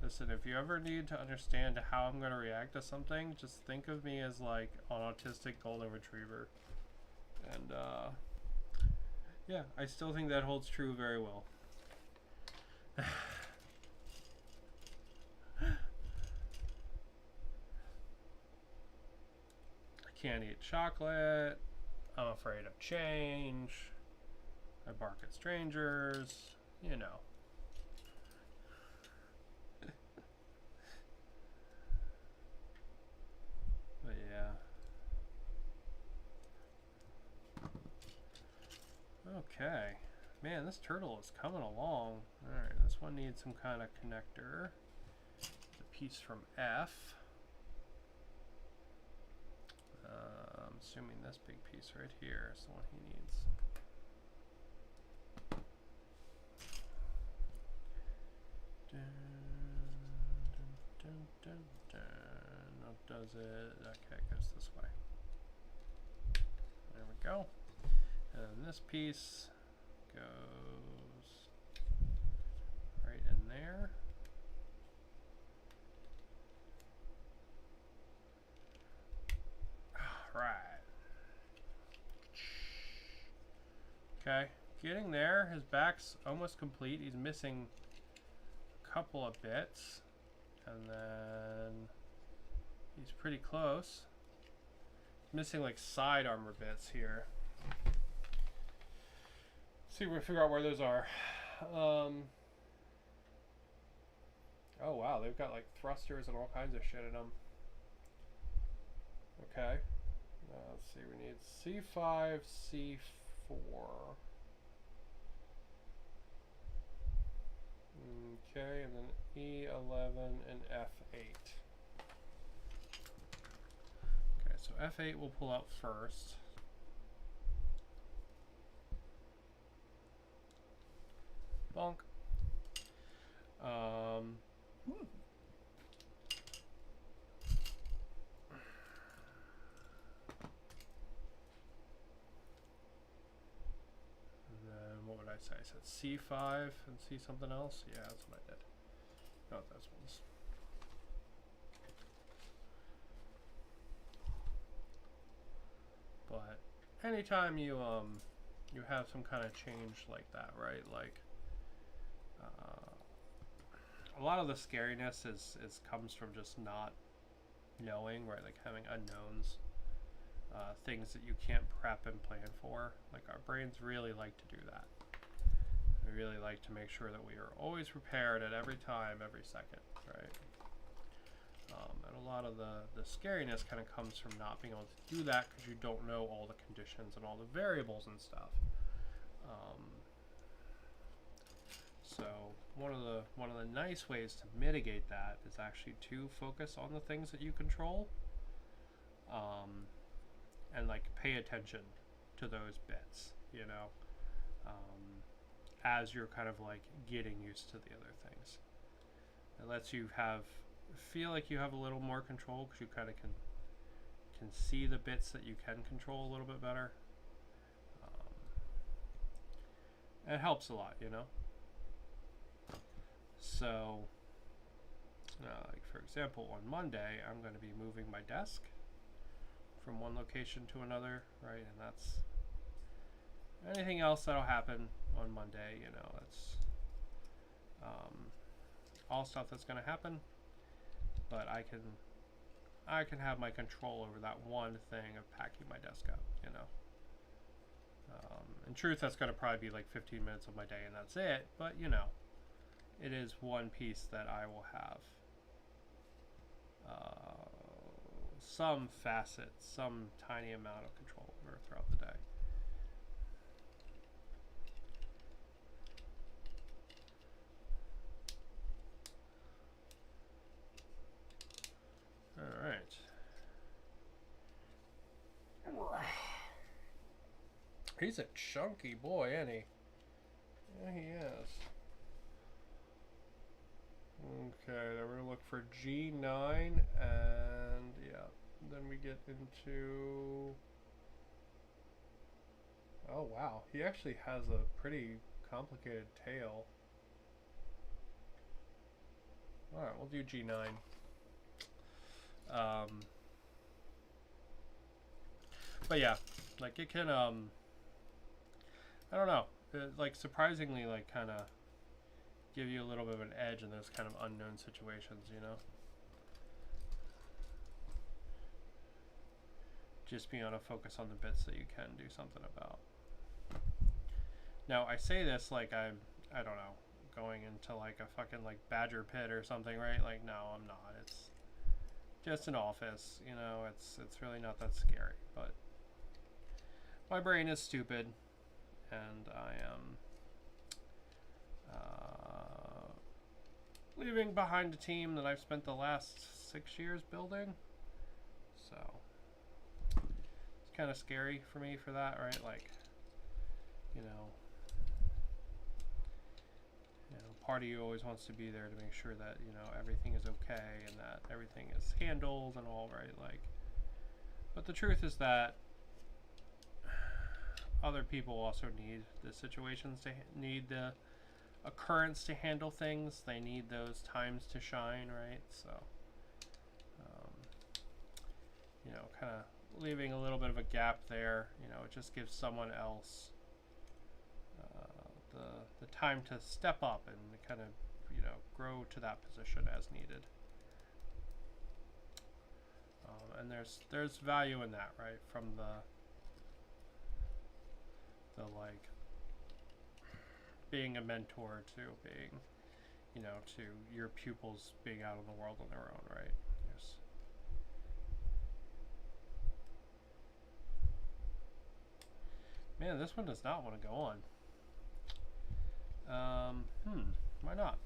listen, if you ever need to understand how I'm going to react to something, just think of me as like an autistic golden retriever. And yeah, I still think that holds true very well. I can't eat chocolate. I'm afraid of change. I bark at strangers, you know. But yeah. Okay. Man, this turtle is coming along. Alright, this one needs some kind of connector. It's a piece from F. I'm assuming this big piece right here is the one he needs. No, does it? Okay, it goes this way. There we go. And this piece goes right in there. Okay, getting there. His back's almost complete. He's missing a couple of bits. And then he's pretty close. Missing like side armor bits here. See if we figure out where those are. Oh wow, they've got like thrusters and all kinds of shit in them. Okay. Let's see, we need C5, C4. Okay, and then E11 and F8. Okay, so F8 will pull out first. Bonk. What would I say? I said C5 and C something else? Yeah, that's what I did. Not those ones. But anytime you have some kind of change like that, right? Like a lot of the scariness is comes from just not knowing, right? Like having unknowns. Things that you can't prep and plan for. Like our brains really like to do that. We really like to make sure that we are always prepared at every time, every second, right? And a lot of the scariness kind of comes from not being able to do that because you don't know all the conditions and all the variables and stuff. So one of the nice ways to mitigate that is actually to focus on the things that you control. And like pay attention to those bits, you know, as you're kind of like getting used to the other things. It lets you feel like you have a little more control because you kind of can see the bits that you can control a little bit better. It helps a lot, you know. So, like for example, on Monday, I'm going to be moving my desk from one location to another, right? And that's anything else that'll happen on Monday, you know, that's all stuff that's going to happen, but I can have my control over that one thing of packing my desk up, you know. In truth, that's going to probably be like 15 minutes of my day and that's it, but you know, it is one piece that I will have some facet, some tiny amount of control over throughout the day. All right. He's a chunky boy, isn't he? Yeah, he is. Okay, then we're gonna look for G9, and yeah, then we get into. Oh wow, he actually has a pretty complicated tail. All right, we'll do G9. But yeah, like it can I don't know, like surprisingly like kind of give you a little bit of an edge in those kind of unknown situations, you know. Just being able to focus on the bits that you can do something about. Now I say this like I don't know, going into like a fucking like badger pit or something, right? Like no, I'm not. It's just an office, you know. It's really not that scary, but my brain is stupid, and I am leaving behind a team that I've spent the last 6 years building. So it's kind of scary for me for that, right? Like, you know, part of you always wants to be there to make sure that, you know, everything is okay and that everything is handled and all right. Like, but the truth is that other people also need the situations to need the occurrence to handle things. They need those times to shine, right? So, you know, kind of leaving a little bit of a gap there, you know, it just gives someone else time to step up and kind of, you know, grow to that position as needed. And there's value in that, right? From the like being a mentor to being, you know, to your pupils being out in the world on their own, right? Yes. Man, this one does not want to go on. Why not?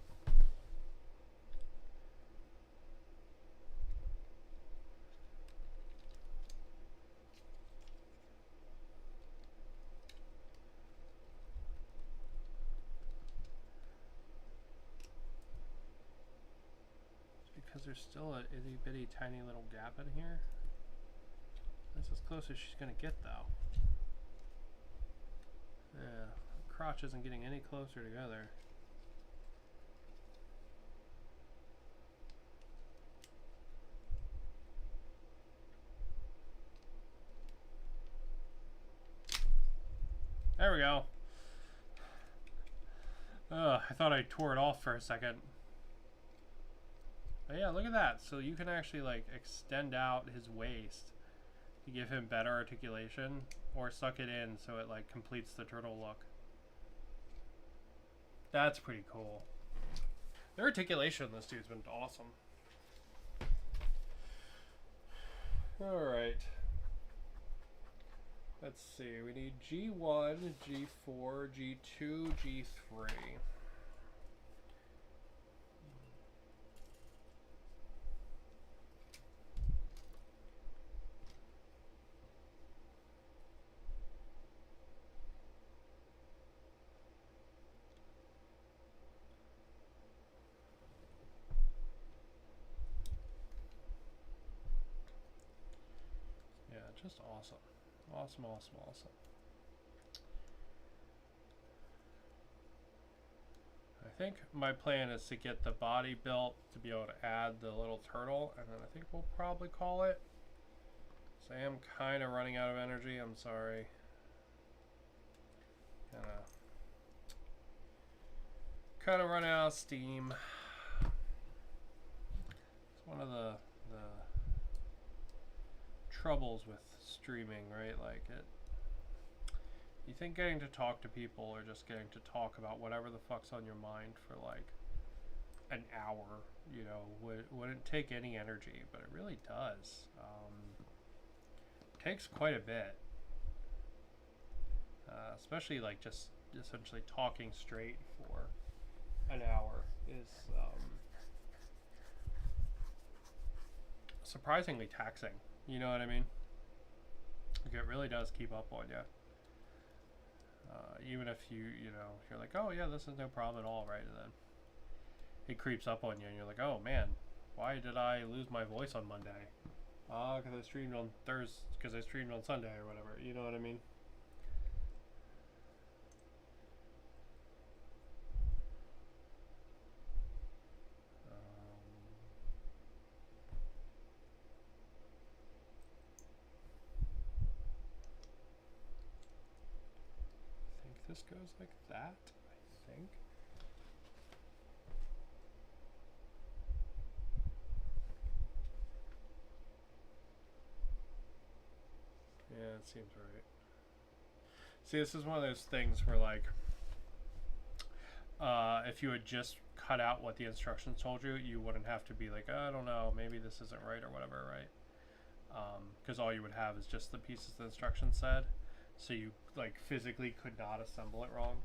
Because there's still a itty bitty tiny little gap in here. That's as close as she's gonna get, though. Yeah, the crotch isn't getting any closer together. There we go. I thought I tore it off for a second. But yeah, look at that. So you can actually like extend out his waist to give him better articulation, or suck it in so it like completes the turtle look. That's pretty cool. The articulation in this dude's been awesome. Alright. Let's see. We need G1, G4, G2, G3. Just awesome. Awesome, awesome, awesome. I think my plan is to get the body built to be able to add the little turtle, and then I think we'll probably call it. So I am kind of running out of energy. I'm sorry. Kind of running out of steam. It's one of the troubles with streaming, right? Like you think getting to talk to people or just getting to talk about whatever the fuck's on your mind for like an hour, you know, wouldn't take any energy, but it really does. Takes quite a bit, especially like just essentially talking straight for an hour is surprisingly taxing. You know what I mean? Like it really does keep up on you. Even if you know, you're like, oh yeah, this is no problem at all, right? And then it creeps up on you and you're like, oh man, why did I lose my voice on Monday? Because I streamed on Thursday, because I streamed on Sunday or whatever. You know what I mean? This goes like that, I think. Yeah, it seems right. See, this is one of those things where like if you had just cut out what the instructions told you, you wouldn't have to be like, oh, I don't know, maybe this isn't right or whatever, right? Because all you would have is just the pieces the instructions said. So you like physically could not assemble it wrong.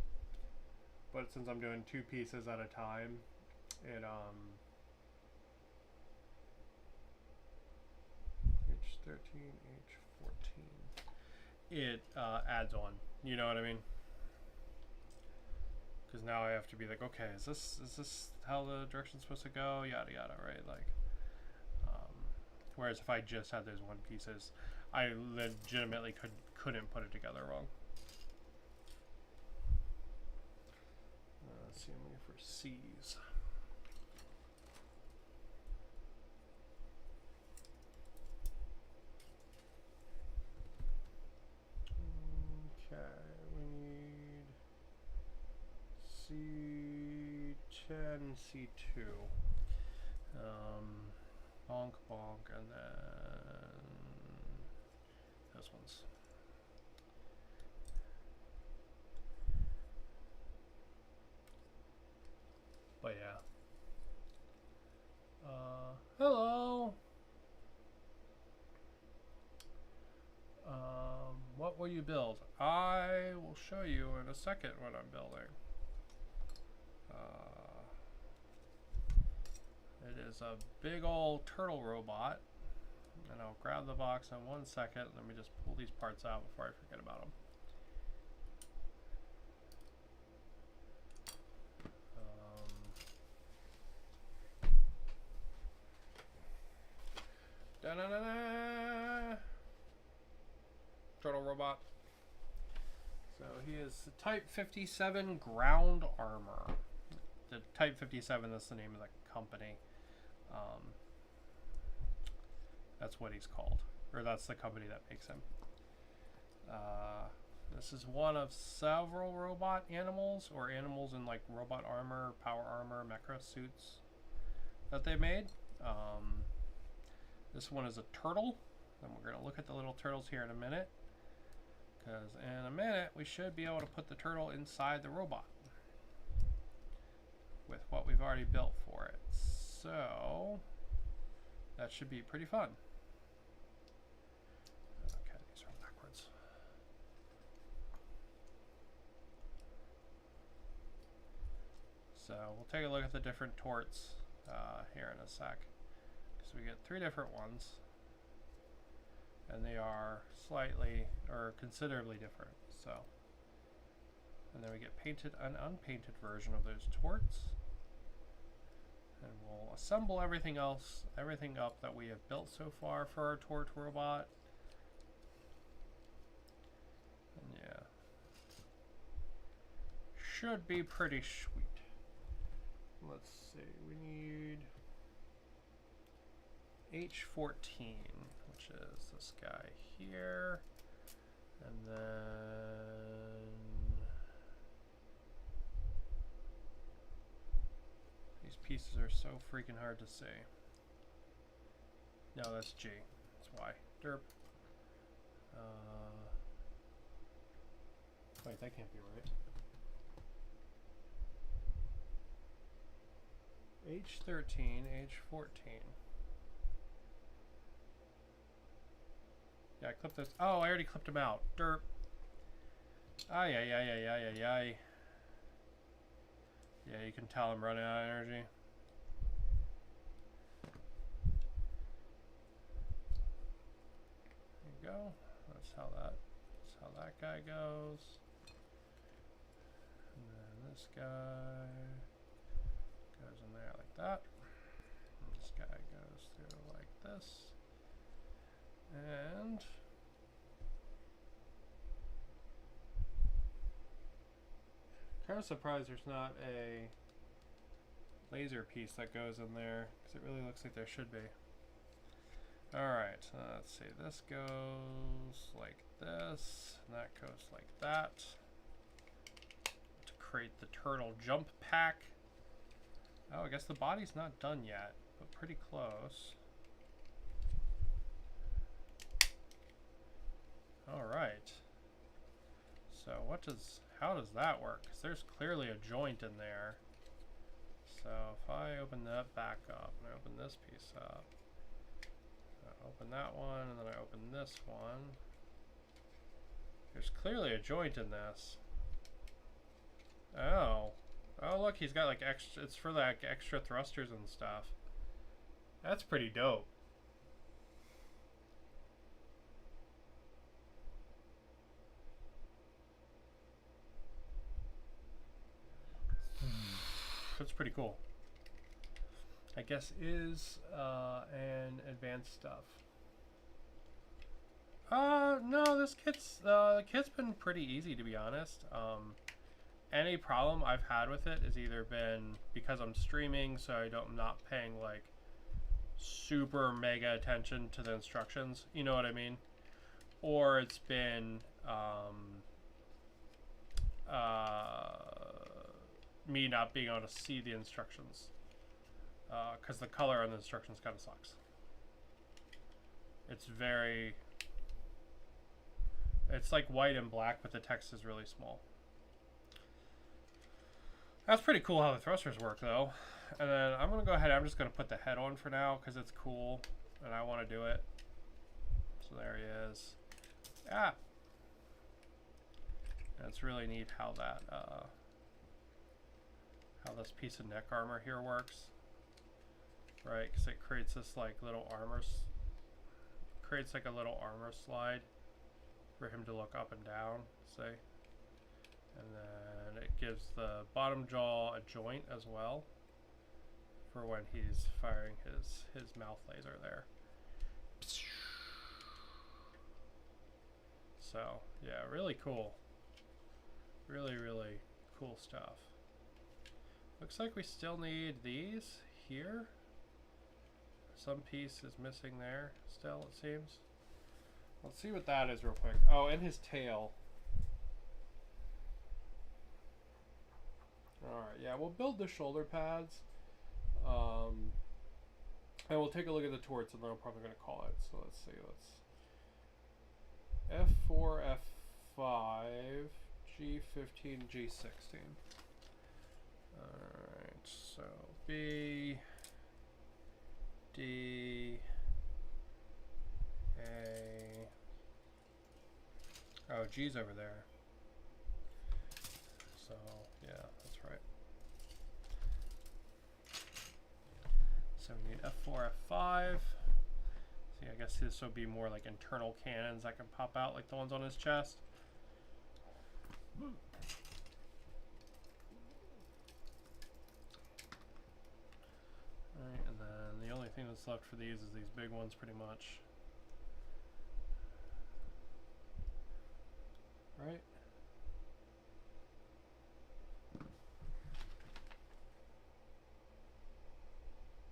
But since I'm doing two pieces at a time, it H13, H14, it adds on. You know what I mean? Because now I have to be like, okay, is this how the direction's supposed to go? Yada yada, right? Like, whereas if I just had those one pieces, I legitimately couldn't put it together wrong. Let's see, I'm looking for C's. Okay, we need C 10 C2. Bonk, bonk, and then those ones. But yeah. Hello. What will you build? I will show you in a second what I'm building. It is a big old turtle robot, and I'll grab the box in 1 second. Let me just pull these parts out before I forget about them. Da-na-na-na! Turtle robot. So he is the Type 57 ground armor. The Type 57 is the name of the company. That's what he's called, or that's the company that makes him. This is one of several robot animals, or animals in like robot armor, power armor, mecha suits that they made. This one is a turtle, and we're going to look at the little turtles here in a minute, because in a minute we should be able to put the turtle inside the robot with what we've already built for it. So that should be pretty fun. Okay, these are backwards. So we'll take a look at the different torts here in a sec. So we get 3 different ones, and they are slightly or considerably different. So, and then we get painted an unpainted version of those torts, and we'll assemble everything up that we have built so far for our tort robot. And yeah, should be pretty sweet. Let's see, we need H14, which is this guy here, and then these pieces are so freaking hard to see. No, that's G. That's Y. Derp. Wait, that can't be right. H13, H14. Yeah, I clipped this. Oh, I already clipped him out. Derp. Ay, ay, ay, ay, ay, ay, ay. Yeah, you can tell I'm running out of energy. There you go. That's how that guy goes. And then this guy goes in there like that. And this guy goes through like this. And kind of surprised there's not a laser piece that goes in there, because it really looks like there should be. Alright, let's see. This goes like this, and that goes like that. To create the turtle jump pack. Oh, I guess the body's not done yet, but pretty close. Alright. So how does that work? Because there's clearly a joint in there. So if I open that back up, and I open this piece up, I open that one, and then I open this one, there's clearly a joint in this. Oh. Oh look, he's got like extra, it's for like extra thrusters and stuff. That's pretty dope. That's pretty cool. I guess is an advanced stuff. No, this kit's the kit's been pretty easy, to be honest. Any problem I've had with it has either been because I'm streaming, so I'm not paying like super mega attention to the instructions, you know what I mean? Or it's been me not being able to see the instructions. Because the color on the instructions kind of sucks. It's very... It's like white and black, but the text is really small. That's pretty cool how the thrusters work, though. And then I'm going to go ahead, I'm just going to put the head on for now, because it's cool, and I want to do it. So there he is. Ah! And it's really neat how that, how this piece of neck armor here works. Right, because it creates this like little armor, creates like a little armor slide for him to look up and down, say. And then it gives the bottom jaw a joint as well for when he's firing his mouth laser there. So, yeah, really cool. Really, really cool stuff. Looks like we still need these here. Some piece is missing there still, it seems. Let's see what that is real quick. Oh, and his tail. Alright, yeah, we'll build the shoulder pads. And we'll take a look at the turrets, and then I'm probably going to call it. So let's see, F4, F5, G15, G16. Alright, so B, D, A, oh, G's over there. So, yeah, that's right. So we need F4, F5. See, I guess this would be more like internal cannons that can pop out like the ones on his chest. Alright, and then the only thing that's left for these is these big ones pretty much. Right?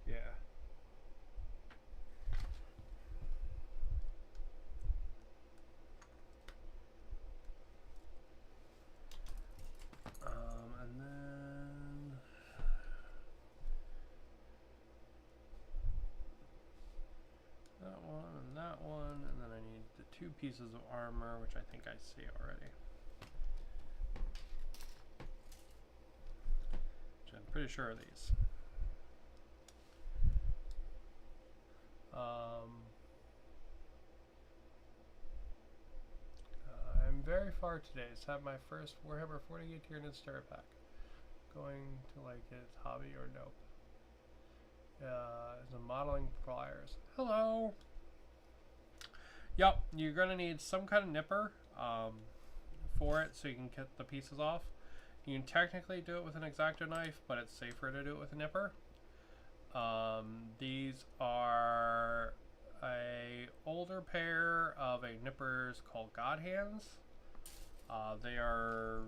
Yeah. And then that one, and then I need the two pieces of armor, which I think I see already. Which I'm pretty sure are these. I'm very far today. To have my first Warhammer 40k Tyranid starter pack. Going to like it, hobby or nope. The modeling pliers. Hello. Yep, you're gonna need some kind of nipper for it, so you can get the pieces off. You can technically do it with an X-Acto knife, but it's safer to do it with a nipper. These are a older pair of a nippers called God Hands. They are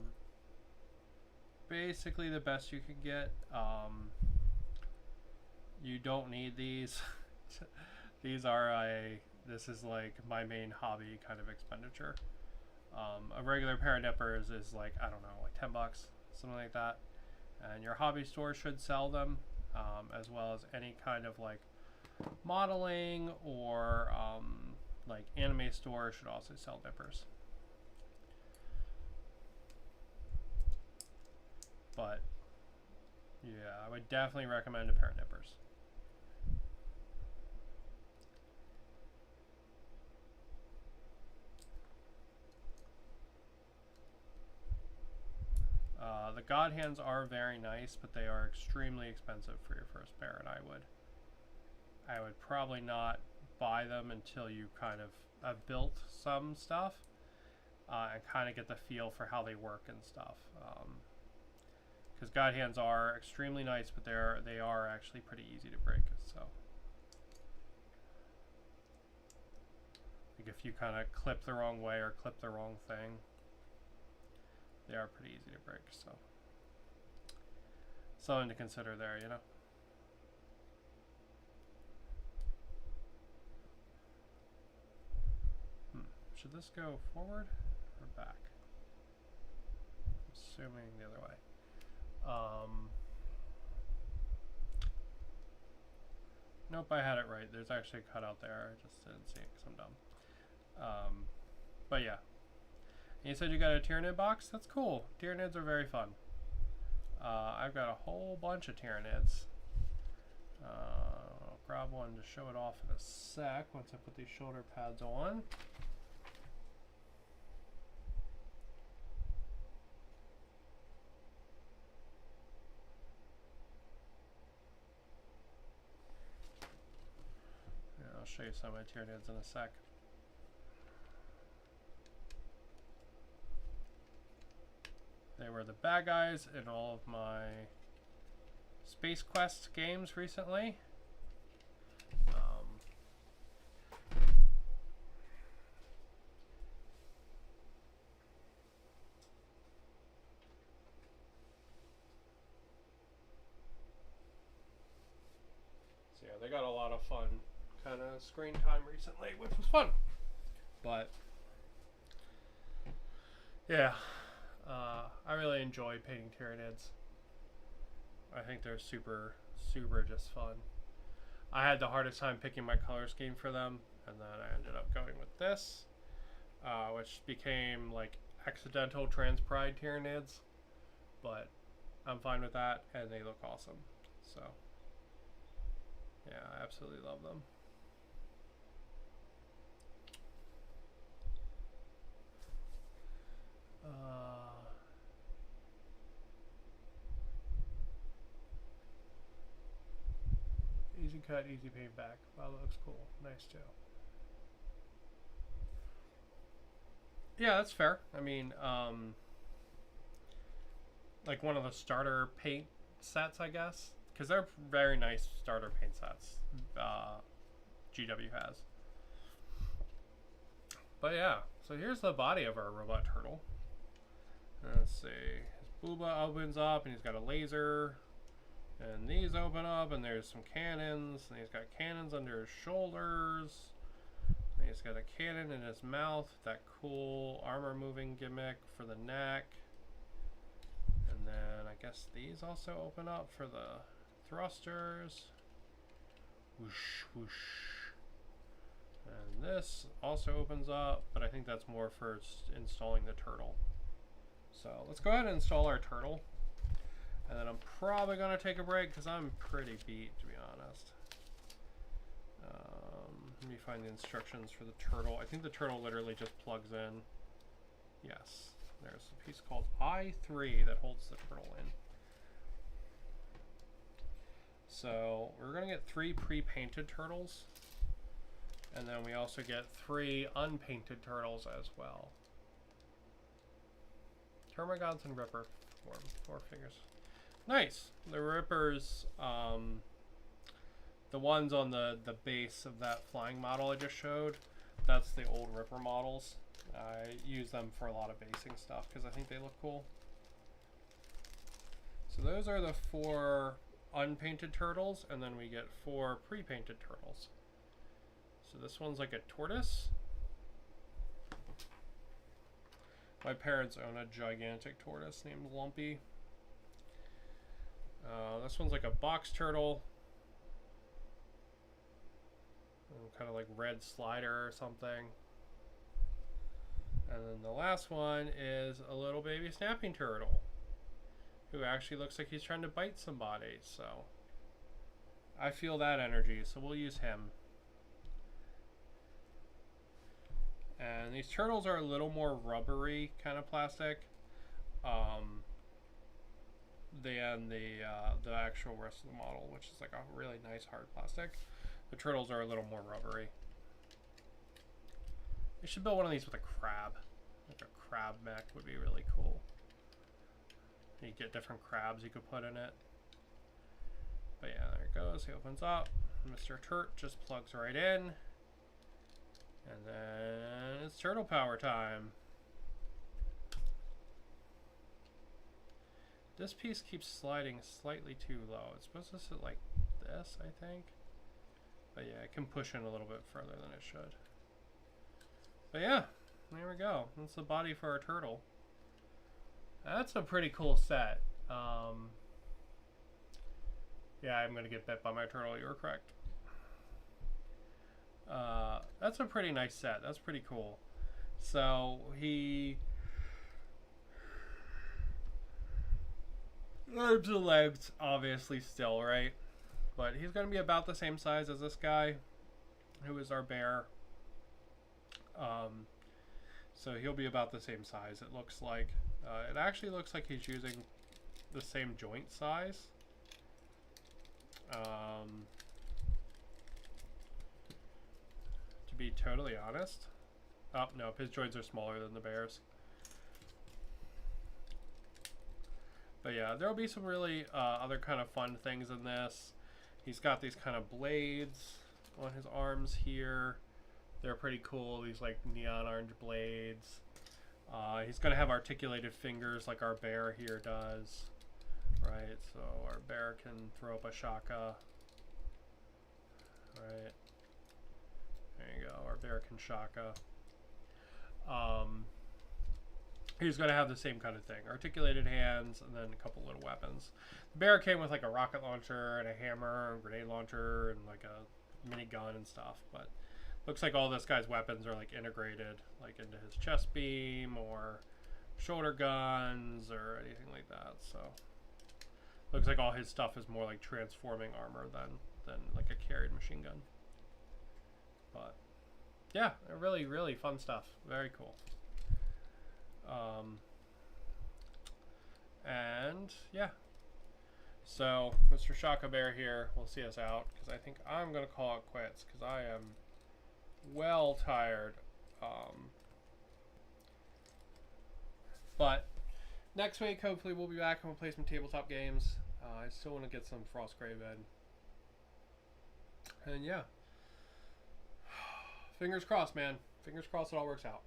basically the best you can get. You don't need these. These are this is like my main hobby kind of expenditure. A regular pair of nippers is like, I don't know, like 10 bucks, something like that. And your hobby store should sell them, as well as any kind of like modeling or like anime store should also sell nippers. But yeah, I would definitely recommend a pair of nippers. The God Hands are very nice, but they are extremely expensive for your first pair, and I would probably not buy them until you kind of have built some stuff and kind of get the feel for how they work and stuff. Because God Hands are extremely nice, but they are actually pretty easy to break. So, like if you kind of clip the wrong way or clip the wrong thing, they are pretty easy to break. So, something to consider there, you know. Should this go forward or back? Assuming the other way. Nope, I had it right. There's actually a cutout there. I just didn't see it because I'm dumb. But yeah. And you said you got a Tyranid box? That's cool. Tyranids are very fun. I've got a whole bunch of Tyranids. I'll grab one to show it off in a sec once I put these shoulder pads on. Yeah, I'll show you some of my Tyranids in a sec. They were the bad guys in all of my Space Quest games recently. So yeah, they got a lot of fun kind of screen time recently, which was fun. But yeah. I really enjoy painting Tyranids. I think they're super just fun. I had the hardest time picking my color scheme for them, and then I ended up going with this, which became like accidental Transpride Tyranids, but I'm fine with that, and they look awesome. So yeah, I absolutely love them. Easy cut, easy paint back. Wow, that looks cool. Nice too. Yeah, that's fair. I mean, like one of the starter paint sets, I guess, because they're very nice starter paint sets. GW has. But yeah, so here's the body of our robot turtle. Let's see. His booba opens up, and he's got a laser. And these open up, and there's some cannons. And he's got cannons under his shoulders. And he's got a cannon in his mouth. That cool armor moving gimmick for the neck. And then I guess these also open up for the thrusters. Whoosh, whoosh. And this also opens up, but I think that's more for installing the turtle. So let's go ahead and install our turtle. And then I'm probably going to take a break because I'm pretty beat, to be honest. Let me find the instructions for the turtle. I think the turtle literally just plugs in. Yes. There's a piece called I3 that holds the turtle in. So we're going to get 3 pre-painted turtles. And then we also get 3 unpainted turtles as well. Termagants and Ripper form 4 fingers. Nice. The Rippers, the ones on the base of that flying model I just showed, that's the old Ripper models. I use them for a lot of basing stuff because I think they look cool. So those are the 4 unpainted turtles, and then we get 4 pre-painted turtles. So this one's like a tortoise. My parents own a gigantic tortoise named Lumpy. This one's like a box turtle. Kind of like red slider or something. And then the last one is a little baby snapping turtle who actually looks like he's trying to bite somebody. So I feel that energy, so we'll use him. And these turtles are a little more rubbery kind of plastic than the actual rest of the model, which is like a really nice hard plastic. The turtles are a little more rubbery. You should build one of these with a crab. Like a crab mech would be really cool. You get different crabs you could put in it. But yeah, there it goes. He opens up. Mr. Turt just plugs right in. And then it's turtle power time. This piece keeps sliding slightly too low. It's supposed to sit like this, I think. But yeah, it can push in a little bit further than it should. But yeah, there we go. That's the body for our turtle. That's a pretty cool set. Yeah, I'm gonna get bit by my turtle. You're correct. That's a pretty nice set. That's pretty cool. So he arms and legs, obviously still, right? But he's gonna be about the same size as this guy, who is our bear. So he'll be about the same size. It looks like. It actually looks like he's using the same joint size. To be totally honest. Oh, no, his joints are smaller than the bear's. But yeah, there'll be some really other kind of fun things in this. He's got these kind of blades on his arms here. They're pretty cool, these like neon orange blades. He's going to have articulated fingers like our bear here does. Right, so our bear can throw up a shaka. Right. There you go, our bear can shaka. He's going to have the same kind of thing. Articulated hands and then a couple little weapons. The bear came with like a rocket launcher and a hammer and a grenade launcher and like a mini gun and stuff. But looks like all this guy's weapons are like integrated like into his chest beam or shoulder guns or anything like that. So looks like all his stuff is more like transforming armor than like a carried machine gun. But yeah, really, really fun stuff. Very cool. And yeah, so Mr. Shaka Bear here will see us out because I think I'm gonna call it quits because I am well tired. But next week hopefully we'll be back and we'll play some tabletop games. I still want to get some Frostgrave in, and yeah, fingers crossed, man. Fingers crossed it all works out.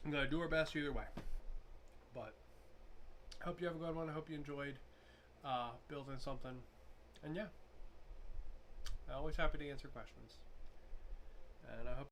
I'm going to do our best either way. But I hope you have a good one. I hope you enjoyed building something. And yeah, I'm always happy to answer questions. And I hope